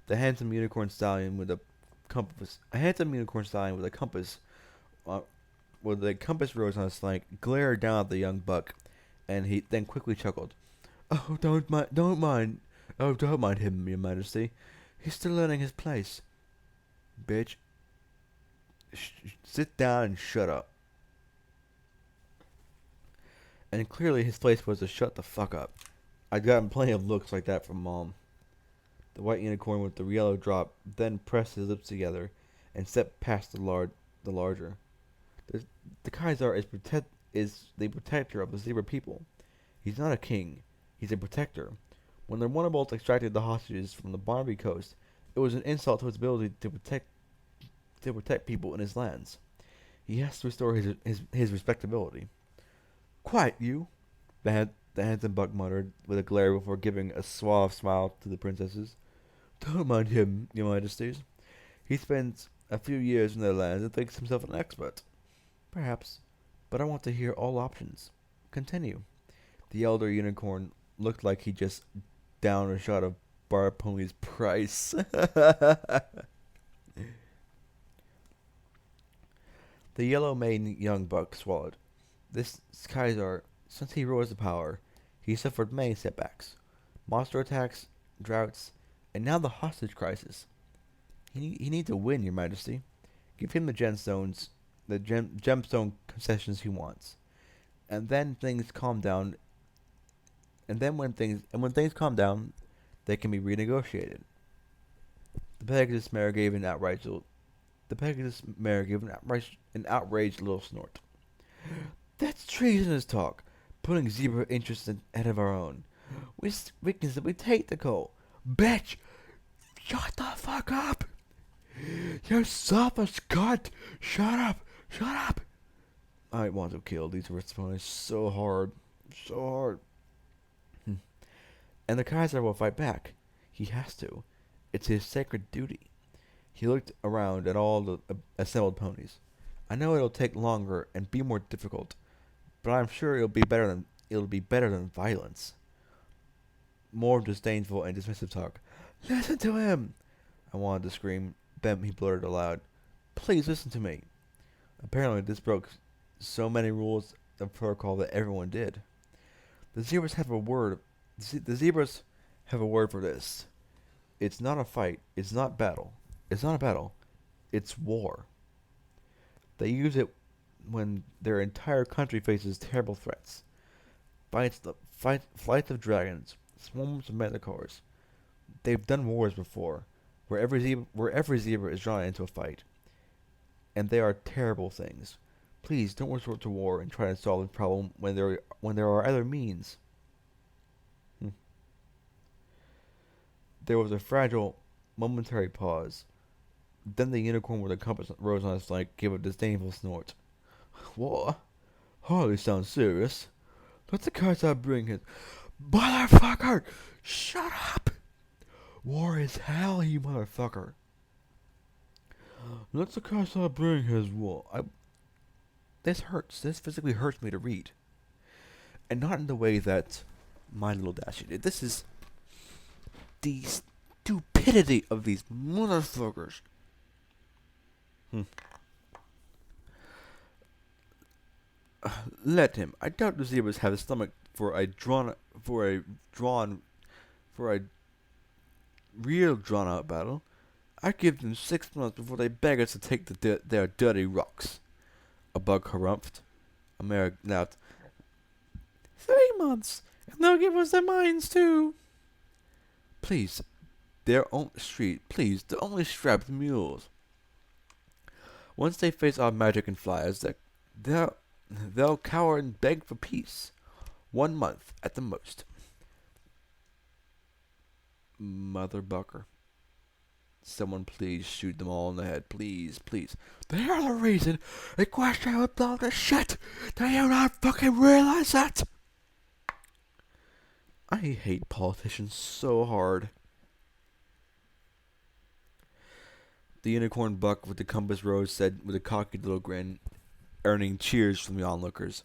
The handsome unicorn stallion with a compass. A handsome unicorn stallion with a compass, with a compass rose on his flank, glared down at the young buck, and he then quickly chuckled. Oh, don't mind him, Your Majesty. He's still learning his place. Bitch. Sit down and shut up. And clearly his place was to shut the fuck up. I'd gotten plenty of looks like that from Mom. The white unicorn with the yellow drop then pressed his lips together and stepped past the larger. The Kaiser is the protector of the zebra people. He's not a king. He's a protector. When the Wonderbolts extracted the hostages from the Barnaby coast, it was an insult to his ability to protect people in his lands. He has to restore his respectability. Quiet, you! The handsome buck muttered, with a glare before giving a suave smile to the princesses. Don't mind him, Your Majesties. He spends a few years in their lands and thinks himself an expert. Perhaps, but I want to hear all options. Continue. The elder unicorn looked like he just downed a shot of Bar Pony's price. The yellow-maned young buck swallowed. This Kaiser, since he rose to power, he suffered many setbacks. Monster attacks, droughts, and now the hostage crisis. He needs to win, Your Majesty. Give him the gemstone concessions he wants. And then things calm down. And then when things calm down, they can be renegotiated. The Pegasus mare gave an outraged little snort. That's treasonous talk, putting zebra interests ahead of our own. We can simply take the coal. Bitch! Shut the fuck up! You're selfish cunt! Shut up! Shut up! I want to kill these responses so hard. So hard. And the Kaiser will fight back. He has to. It's his sacred duty. He looked around at all the assembled ponies. I know it'll take longer and be more difficult, but I'm sure it'll be better than violence. More disdainful and dismissive talk. Listen to him! I wanted to scream. Then he blurted aloud, "Please listen to me." Apparently, this broke so many rules of protocol that everyone did. The zebras have a word. The zebras have a word for this. It's not a fight. It's not battle. It's not a battle. It's war. They use it when their entire country faces terrible threats. Flights of dragons, swarms of minotaurs. They've done wars before, where every zebra is drawn into a fight, and they are terrible things. Please don't resort to war and try to solve the problem when there are other means. Hmm. There was a fragile, momentary pause. Then the unicorn with the compass rose on his flank gave a disdainful snort. What? Hardly sounds serious. Let the Kaiser bring his... Motherfucker! Shut up! War is hell, you motherfucker. Let the Kaiser bring his war. This hurts. This physically hurts me to read. And not in the way that my little Dashi did. This is the stupidity of these motherfuckers. Hmm. Let him. I doubt the zebras have a stomach drawn, for a real drawn out battle. I give them 6 months before they beg us to take their dirty rocks. A bug harumphed. A mare laughed. 3 months, and they'll give us their mines too. Please, their own street. Please, they're only strapped mules. Once they face our magic and flyers, they'll cower and beg for peace. 1 month at the most. Mother Bucker. Someone please shoot them all in the head. Please, please. They are the reason Equestria would blow to shit. Do you not fucking realize that? I hate politicians so hard. The unicorn buck with the compass rose said with a cocky little grin, earning cheers from the onlookers.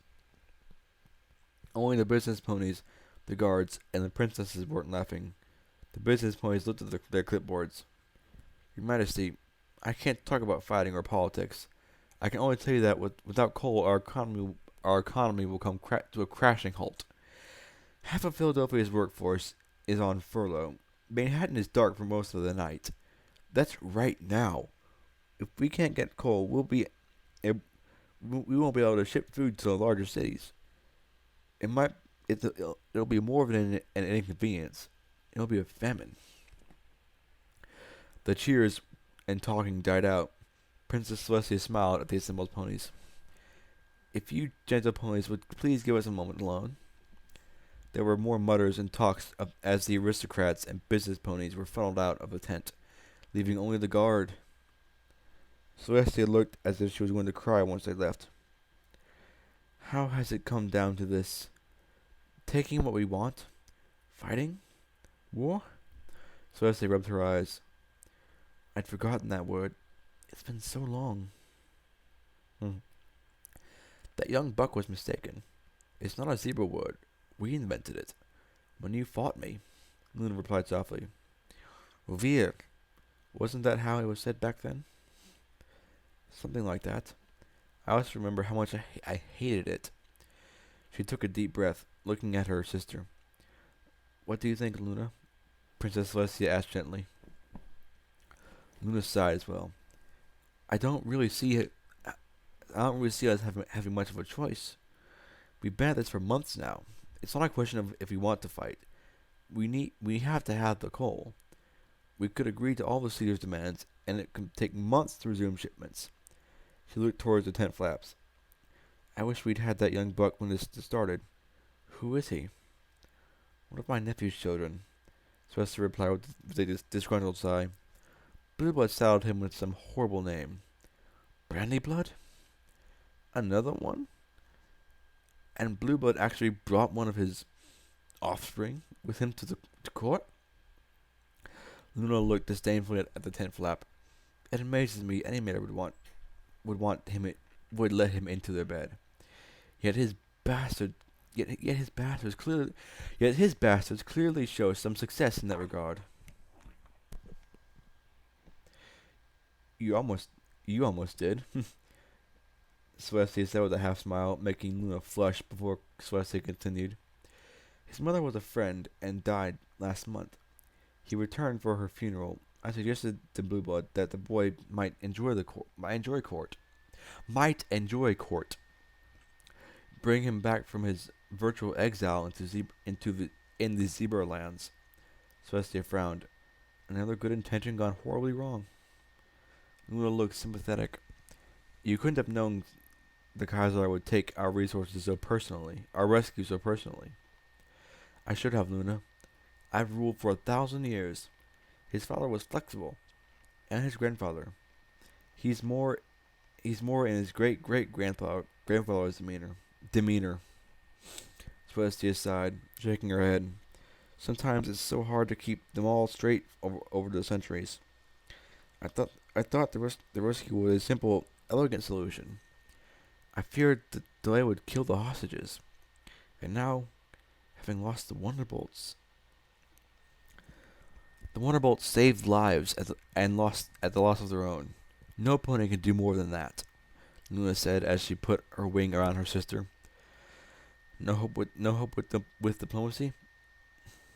Only the business ponies, the guards, and the princesses weren't laughing. The business ponies looked at their clipboards. Your Majesty, I can't talk about fighting or politics. I can only tell you that without coal, our economy will come to a crashing halt. Half of Philadelphia's workforce is on furlough. Manhattan is dark for most of the night. That's right now. If we can't get coal, we won't be able to ship food to the larger cities. It'll be more of an inconvenience. It'll be a famine. The cheers and talking died out. Princess Celestia smiled at the assembled ponies. If you gentle ponies would please give us a moment alone. There were more mutters and talks as the aristocrats and business ponies were funneled out of the tent, leaving only the guard. Celestia looked as if she was going to cry once they left. How has it come down to this? Taking what we want? Fighting? War? Celestia rubbed her eyes. I'd forgotten that word. It's been so long. That young buck was mistaken. It's not a zebra word. We invented it. When you fought me, Luna replied softly. Uvir. Wasn't that how it was said back then? Something like that. I also remember how much I hated it. She took a deep breath, looking at her sister. What do you think, Luna? Princess Celestia asked gently. Luna sighed as well. I don't really see us having much of a choice. We've been at this for months now. It's not a question of if we want to fight. We have to have the coal. We could agree to all the Cedars' demands, and it could take months to resume shipments. She looked towards the tent flaps. I wish we'd had that young buck when this started. Who is he? One of my nephew's children. Celestia replied with a disgruntled sigh. Blueblood saddled him with some horrible name. Brandyblood? Another one? And Blueblood actually brought one of his offspring with him to court? Luna looked disdainfully at the tent flap. It amazes me any mayor would want would let him into their bed. Yet his bastard, yet his bastards clearly, yet his bastards clearly show some success in that regard. You almost, you almost did. Celestia said with a half smile, making Luna flush before Celestia continued. His mother was a friend and died last month. He returned for her funeral. I suggested to Blue Blood that the boy might enjoy court. Bring him back from his virtual exile in the zebra lands. Celestia frowned. Another good intention gone horribly wrong. Luna looked sympathetic. You couldn't have known the Kaiser would take our resources so personally, our rescue so personally. I should have, Luna. I've ruled for 1,000 years. His father was flexible, and his grandfather. He's more in his grandfather's demeanor. Celestia sighed, shaking her head. Sometimes it's so hard to keep them all straight over the centuries. I thought the rescue was a simple, elegant solution. I feared the delay would kill the hostages. And now, having lost the Wonderbolts saved lives and lost at the loss of their own. No pony can do more than that, Luna said as she put her wing around her sister. No hope with diplomacy?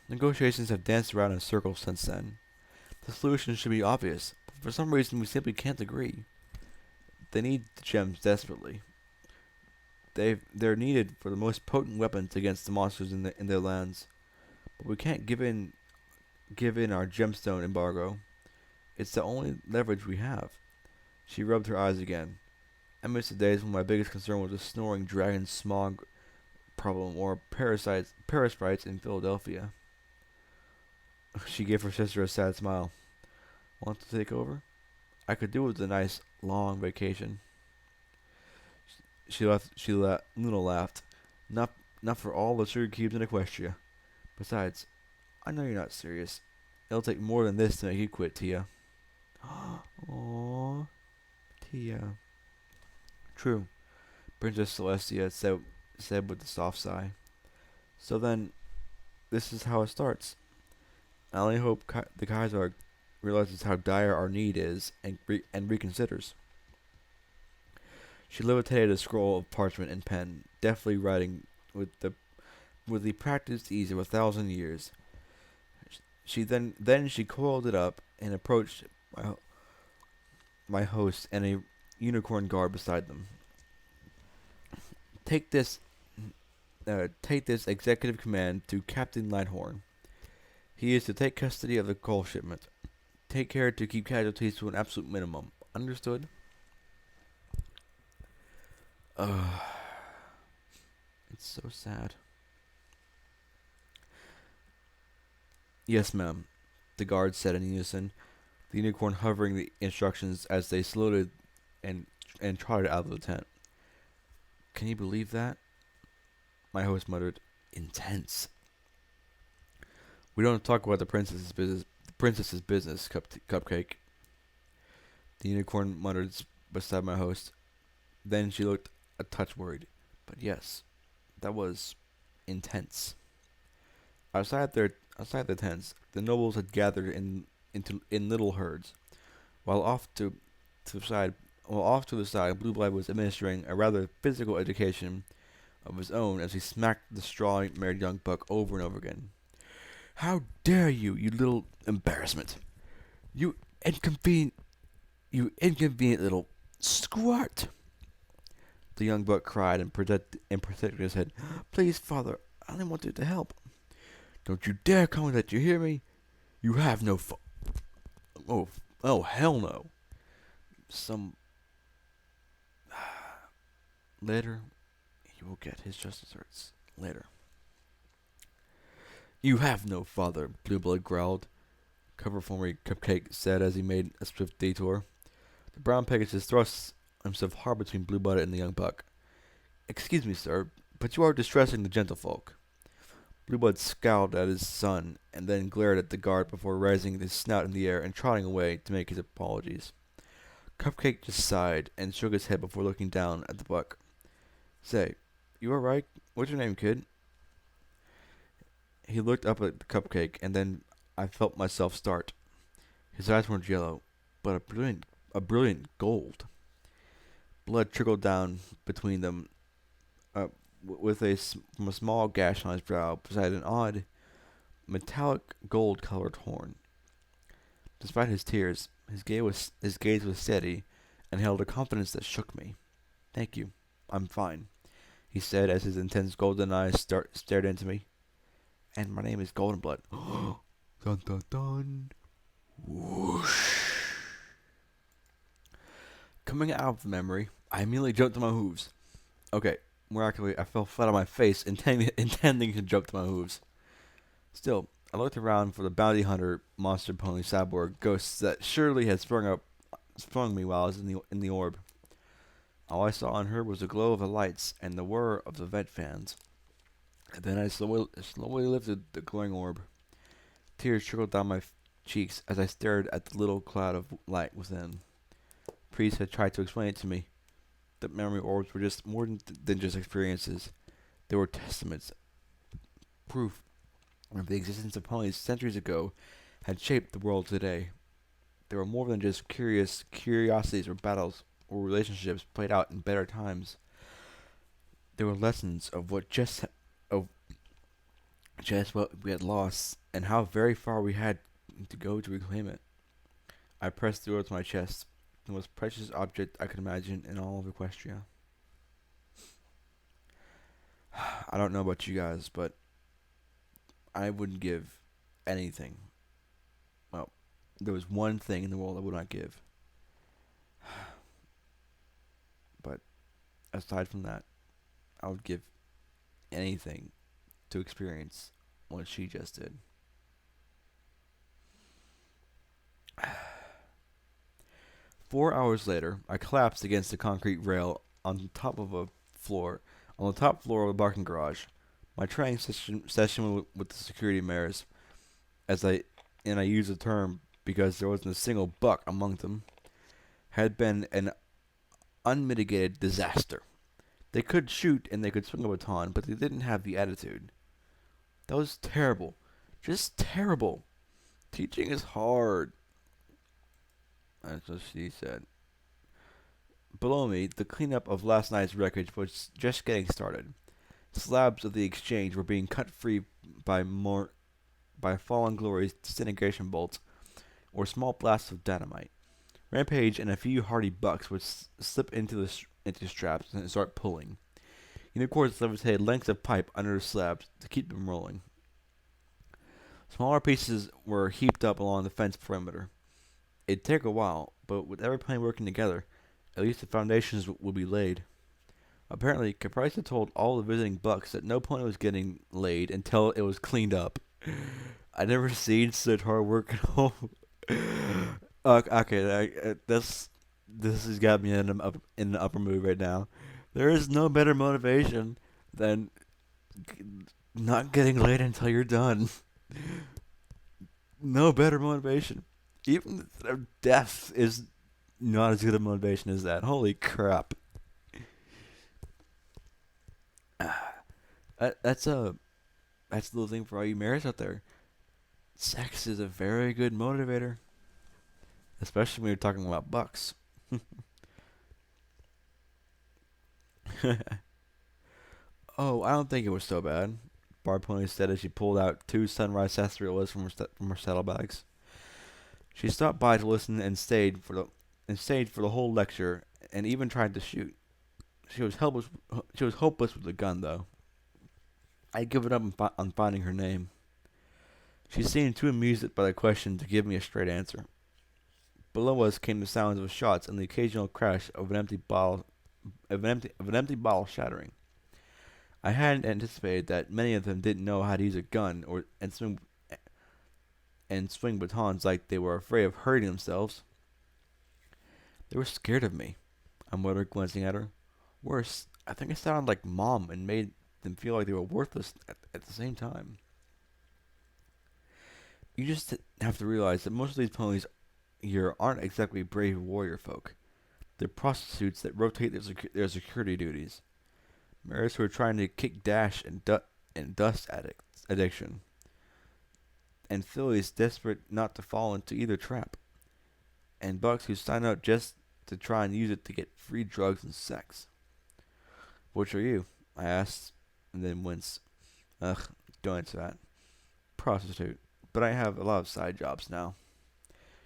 Negotiations have danced around in circles since then. The solution should be obvious, but for some reason we simply can't agree. They need the gems desperately. They're needed for the most potent weapons against the monsters in their lands. But we can't give in our gemstone embargo. It's the only leverage we have. She rubbed her eyes again. I miss the days when my biggest concern was a snoring dragon smog problem or parasites in Philadelphia. She gave her sister a sad smile. Want to take over? I could do with a nice long vacation. Luna laughed. Not for all the sugar cubes in Equestria. Besides, I know you're not serious. It'll take more than this to make you quit, Tia. Aww, Tia. True, Princess Celestia said with a soft sigh. So then, this is how it starts. I only hope the Kaiser realizes how dire our need is and reconsiders. She levitated a scroll of parchment and pen, deftly writing with the practiced ease of 1,000 years. She coiled it up and approached my host and a unicorn guard beside them. Take this executive command to Captain Lighthorn. He is to take custody of the coal shipment. Take care to keep casualties to an absolute minimum. Understood? It's so sad. Yes, ma'am, the guard said in unison, the unicorn hovering the instructions as they saluted and trotted out of the tent. Can you believe that? My host muttered, intense. We don't talk about the princess's business, Cupcake. The unicorn muttered beside my host. Then she looked a touch worried. But yes, that was intense. Outside the tents, the nobles had gathered in little herds, while off to the side, Blue Blood was administering a rather physical education of his own as he smacked the straw-made young buck over and over again. How dare you, you little embarrassment! You inconvenient little squirt! The young buck cried and protected his head. Please, father, I only wanted to help. Don't you dare call me that, you hear me? You have no Oh, hell no. Later, you will get his just desserts. Later. You have no father, Blue Blood growled. Cover for me, Cupcake said as he made a swift detour. The brown Pegasus thrust himself hard between Blue Blood and the young buck. Excuse me, sir, but you are distressing the gentlefolk. Blue Blood scowled at his son and then glared at the guard before raising his snout in the air and trotting away to make his apologies. Cupcake just sighed and shook his head before looking down at the buck. Say, you alright? What's your name, kid? He looked up at the cupcake, and then I felt myself start. His eyes weren't yellow, but a brilliant gold. Blood trickled down between them, uh, from a small gash on his brow beside an odd, metallic gold-colored horn. Despite his tears, his gaze was steady, and held a confidence that shook me. Thank you. I'm fine, he said as his intense golden eyes stared into me. And my name is Goldenblood. Dun dun dun. Whoosh. Coming out of the memory, I immediately jumped to my hooves. Okay, miraculously, I fell flat on my face, intending to jump to my hooves. Still, I looked around for the bounty hunter monster pony cyborg ghosts that surely had sprung me while I was in the orb. All I saw on her was the glow of the lights and the whir of the vent fans. And then I slowly lifted the glowing orb. Tears trickled down my cheeks as I stared at the little cloud of light within. Priest had tried to explain it to me. That memory orbs were just more than just experiences. They were testaments, proof of the existence of ponies centuries ago had shaped the world today. They were more than just curiosities or battles or relationships played out in better times. They were lessons of just what we had lost and how very far we had to go to reclaim it. I pressed the orb to my chest, the most precious object I could imagine in all of Equestria. I don't know about you guys, but I wouldn't give anything. Well, there was one thing in the world I would not give. But aside from that, I would give anything to experience what she just did. 4 hours later, I collapsed against the concrete rail on the top floor of the parking garage. My training session with the security mares, as I and I use the term because there wasn't a single buck among them, had been an unmitigated disaster. They could shoot and they could swing a baton, but they didn't have the attitude. That was terrible. Just terrible. Teaching is hard. That's what she said. Below me, the cleanup of last night's wreckage was just getting started. Slabs of the exchange were being cut free by Fallen Glory's disintegration bolts or small blasts of dynamite. Rampage and a few hardy bucks would slip into straps and start pulling. Unicorns levitated lengths of pipe under the slabs to keep them rolling. Smaller pieces were heaped up along the fence perimeter. It'd take a while, but with every working together, at least the foundations would be laid. Apparently, Caprice had told all the visiting bucks that no pony was getting laid until it was cleaned up. I never seen such hard work at all. Okay, this has got me in an upper mood right now. There is no better motivation than not getting laid until you're done. No better motivation. Even death is not as good a motivation as that. Holy crap. That's a little thing for all you mares out there. Sex is a very good motivator, especially when you're talking about bucks. Oh, I don't think it was so bad, Barb Pony said as she pulled out 2 sunrise sarsaparillas from her saddlebags. She stopped by to listen and stayed for the whole lecture, and even tried to shoot. She was hopeless with the gun, though. I'd given up on finding her name. She seemed too amused by the question to give me a straight answer. Below us came the sounds of shots and the occasional crash of an empty bottle shattering. I hadn't anticipated that many of them didn't know how to use a gun and swing batons like they were afraid of hurting themselves. They were scared of me, I muttered, glancing at her. Worse, I think I sounded like Mom and made them feel like they were worthless at the same time. You just have to realize that most of these ponies here aren't exactly brave warrior folk. They're prostitutes that rotate their security duties. Mares who are trying to kick Dash and dust addiction. And fillies desperate not to fall into either trap. And bucks who sign up just to try and use it to get free drugs and sex. Which are you? I asked, and then winced. Ugh, don't answer that. Prostitute. But I have a lot of side jobs now,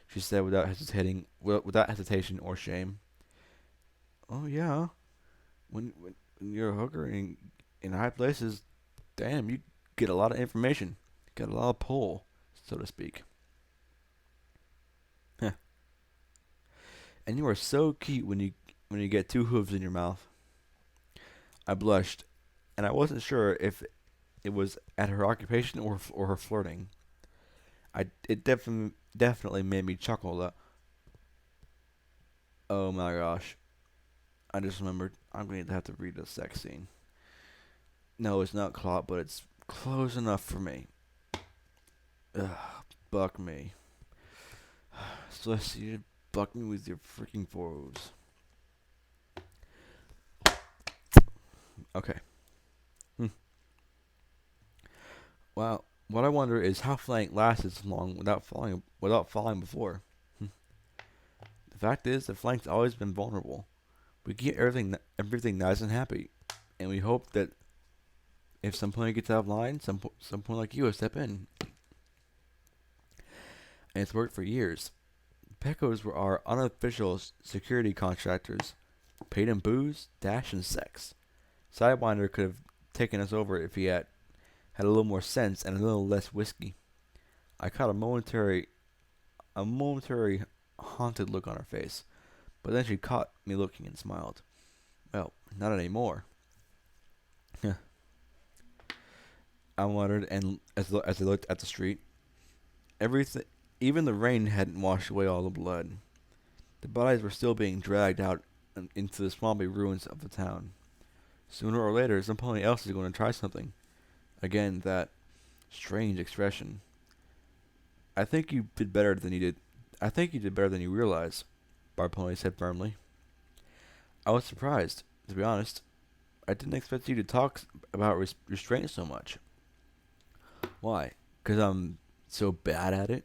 she said without hesitation or shame. Oh yeah, when you're a hooker in high places, damn, you get a lot of information, get a lot of pull, so to speak. Huh. And you are so cute when you get two hooves in your mouth. I blushed, and I wasn't sure if it was at her occupation or her flirting. It definitely made me chuckle. Oh my gosh! I just remembered I'm going to have to read a sex scene. No, it's not clot, but it's close enough for me. Ugh, buck me. Celeste, you buck me with your freaking fours. Okay. Wow. What I wonder is how flank lasts this long without falling before. The fact is, the flank's always been vulnerable. We keep everything nice and happy, and we hope that if some point gets out of line, some point like you will step in. And it's worked for years. Pecos were our unofficial security contractors, paid in booze, dash, and sex. Sidewinder could have taken us over if he had a little more sense and a little less whiskey. I caught a momentary haunted look on her face, but then she caught me looking and smiled. Well, not anymore. I muttered, and as I looked at the street, everything, even the rain hadn't washed away all the blood. The bodies were still being dragged out into the swampy ruins of the town. Sooner or later, somebody else is going to try something. Again, that strange expression. I think you did better than you did. I think you did better than you realize, Barponi said firmly. I was surprised, to be honest. I didn't expect you to talk about restraint so much. Why? 'Cause I'm so bad at it?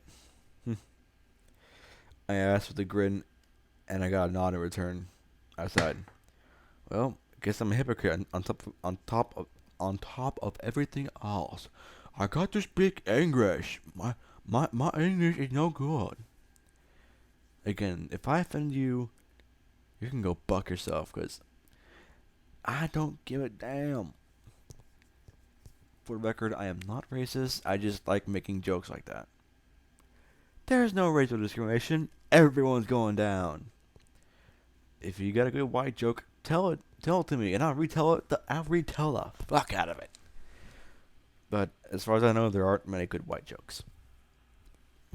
I asked with a grin, and I got a nod in return. I sighed. Well, guess I'm a hypocrite on top of everything else. I got to speak English. My English is no good. Again, if I offend you, you can go buck yourself, 'cause I don't give a damn. For the record, I am not racist. I just like making jokes like that. There's no racial discrimination. Everyone's going down. If you got a good white joke, tell it to me, and I'll retell the fuck out of it. But as far as I know, there aren't many good white jokes.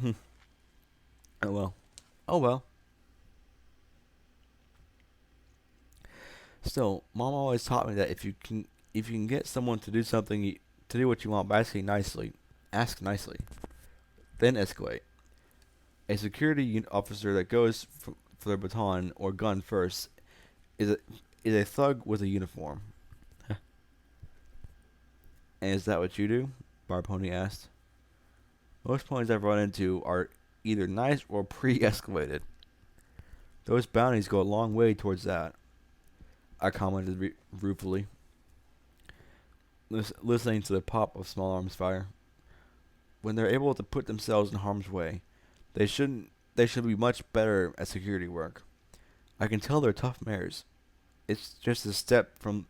Oh well. Oh well. Still, Mom always taught me that if you can get someone to do something, to do what you want, by asking nicely, ask nicely, then escalate. A security officer that goes for their baton or gun first is a thug with a uniform. And is that what you do? Barponi asked. Most ponies I've run into are either nice or pre-escalated. Those bounties go a long way towards that, I commented ruefully, listening to the pop of small arms fire. When they're able to put themselves in harm's way, they should be much better at security work. I can tell they're tough mares. It's just a step from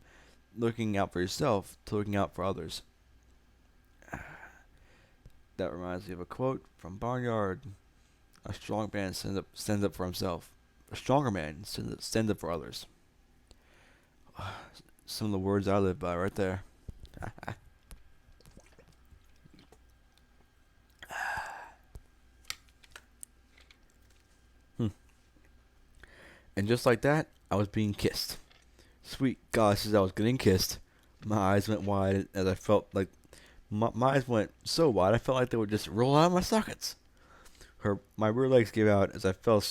looking out for yourself to looking out for others. That reminds me of a quote from Barnyard. A strong man stands up for himself. A stronger man stands up for others. Some of the words I live by right there. And just like that, I was being kissed. Sweet gosh, as I was getting kissed, my eyes went wide as I felt like my eyes went so wide I felt like they would just roll out of my sockets. My rear legs gave out as I fell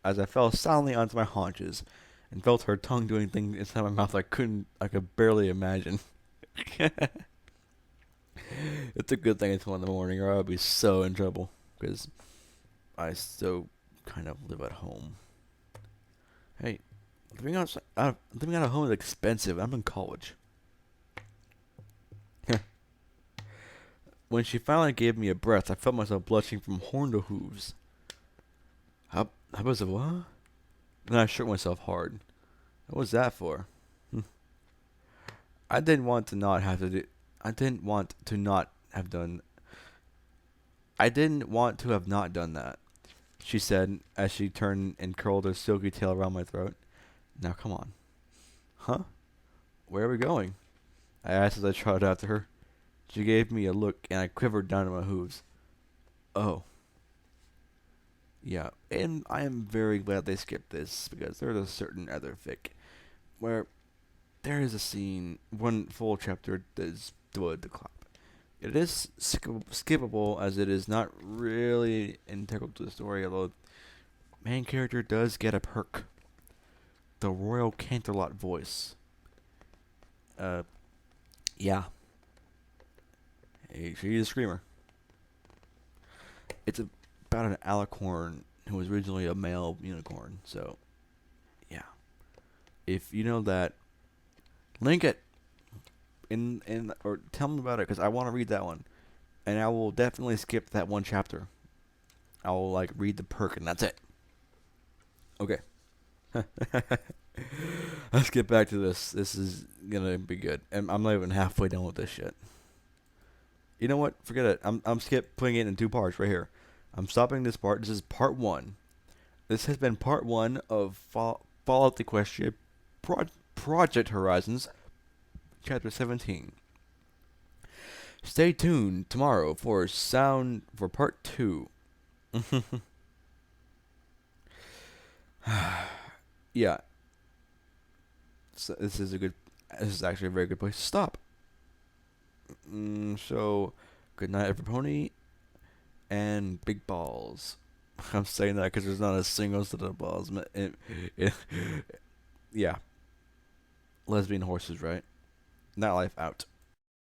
as I fell silently onto my haunches and felt her tongue doing things inside my mouth I could barely imagine. It's a good thing it's 1 in the morning, or I'd be so in trouble because I still kind of live at home. Hey, living out of home is expensive. I'm in college. When she finally gave me a breath, I felt myself blushing from horn to hooves. How was it? What? Then I shook myself hard. What was that for? I didn't want to not have to do. I didn't want to not have done. I didn't want to have not done that, she said as she turned and curled her silky tail around my throat. Now come on. Huh? Where are we going? I asked as I trotted after her. She gave me a look and I quivered down to my hooves. Oh. Yeah, and I am very glad they skipped this because there's a certain other fic where there is a scene, one full chapter that is devoted to clap. It is skippable as it is not really integral to the story, although the main character does get a perk. The Royal Canterlot voice. Uh, yeah. She's a screamer. It's about an alicorn who was originally a male unicorn, so, yeah. If you know that, link it or tell me about it because I want to read that one, and I will definitely skip that one chapter. I will read the perk and that's it. Okay. Let's get back to this. This is gonna be good, and I'm not even halfway done with this shit. You know what? Forget it. I'm putting it in 2 parts right here. I'm stopping this part. This is part 1. This has been part 1 of Fallout: The Question Project Horizons Chapter 17. Stay tuned tomorrow for part 2. Yeah. So this is actually a very good place to stop. So, good night, everybody, and big balls. I'm saying that because there's not a single set of balls. Yeah. Lesbian horses, right? Nightlife out.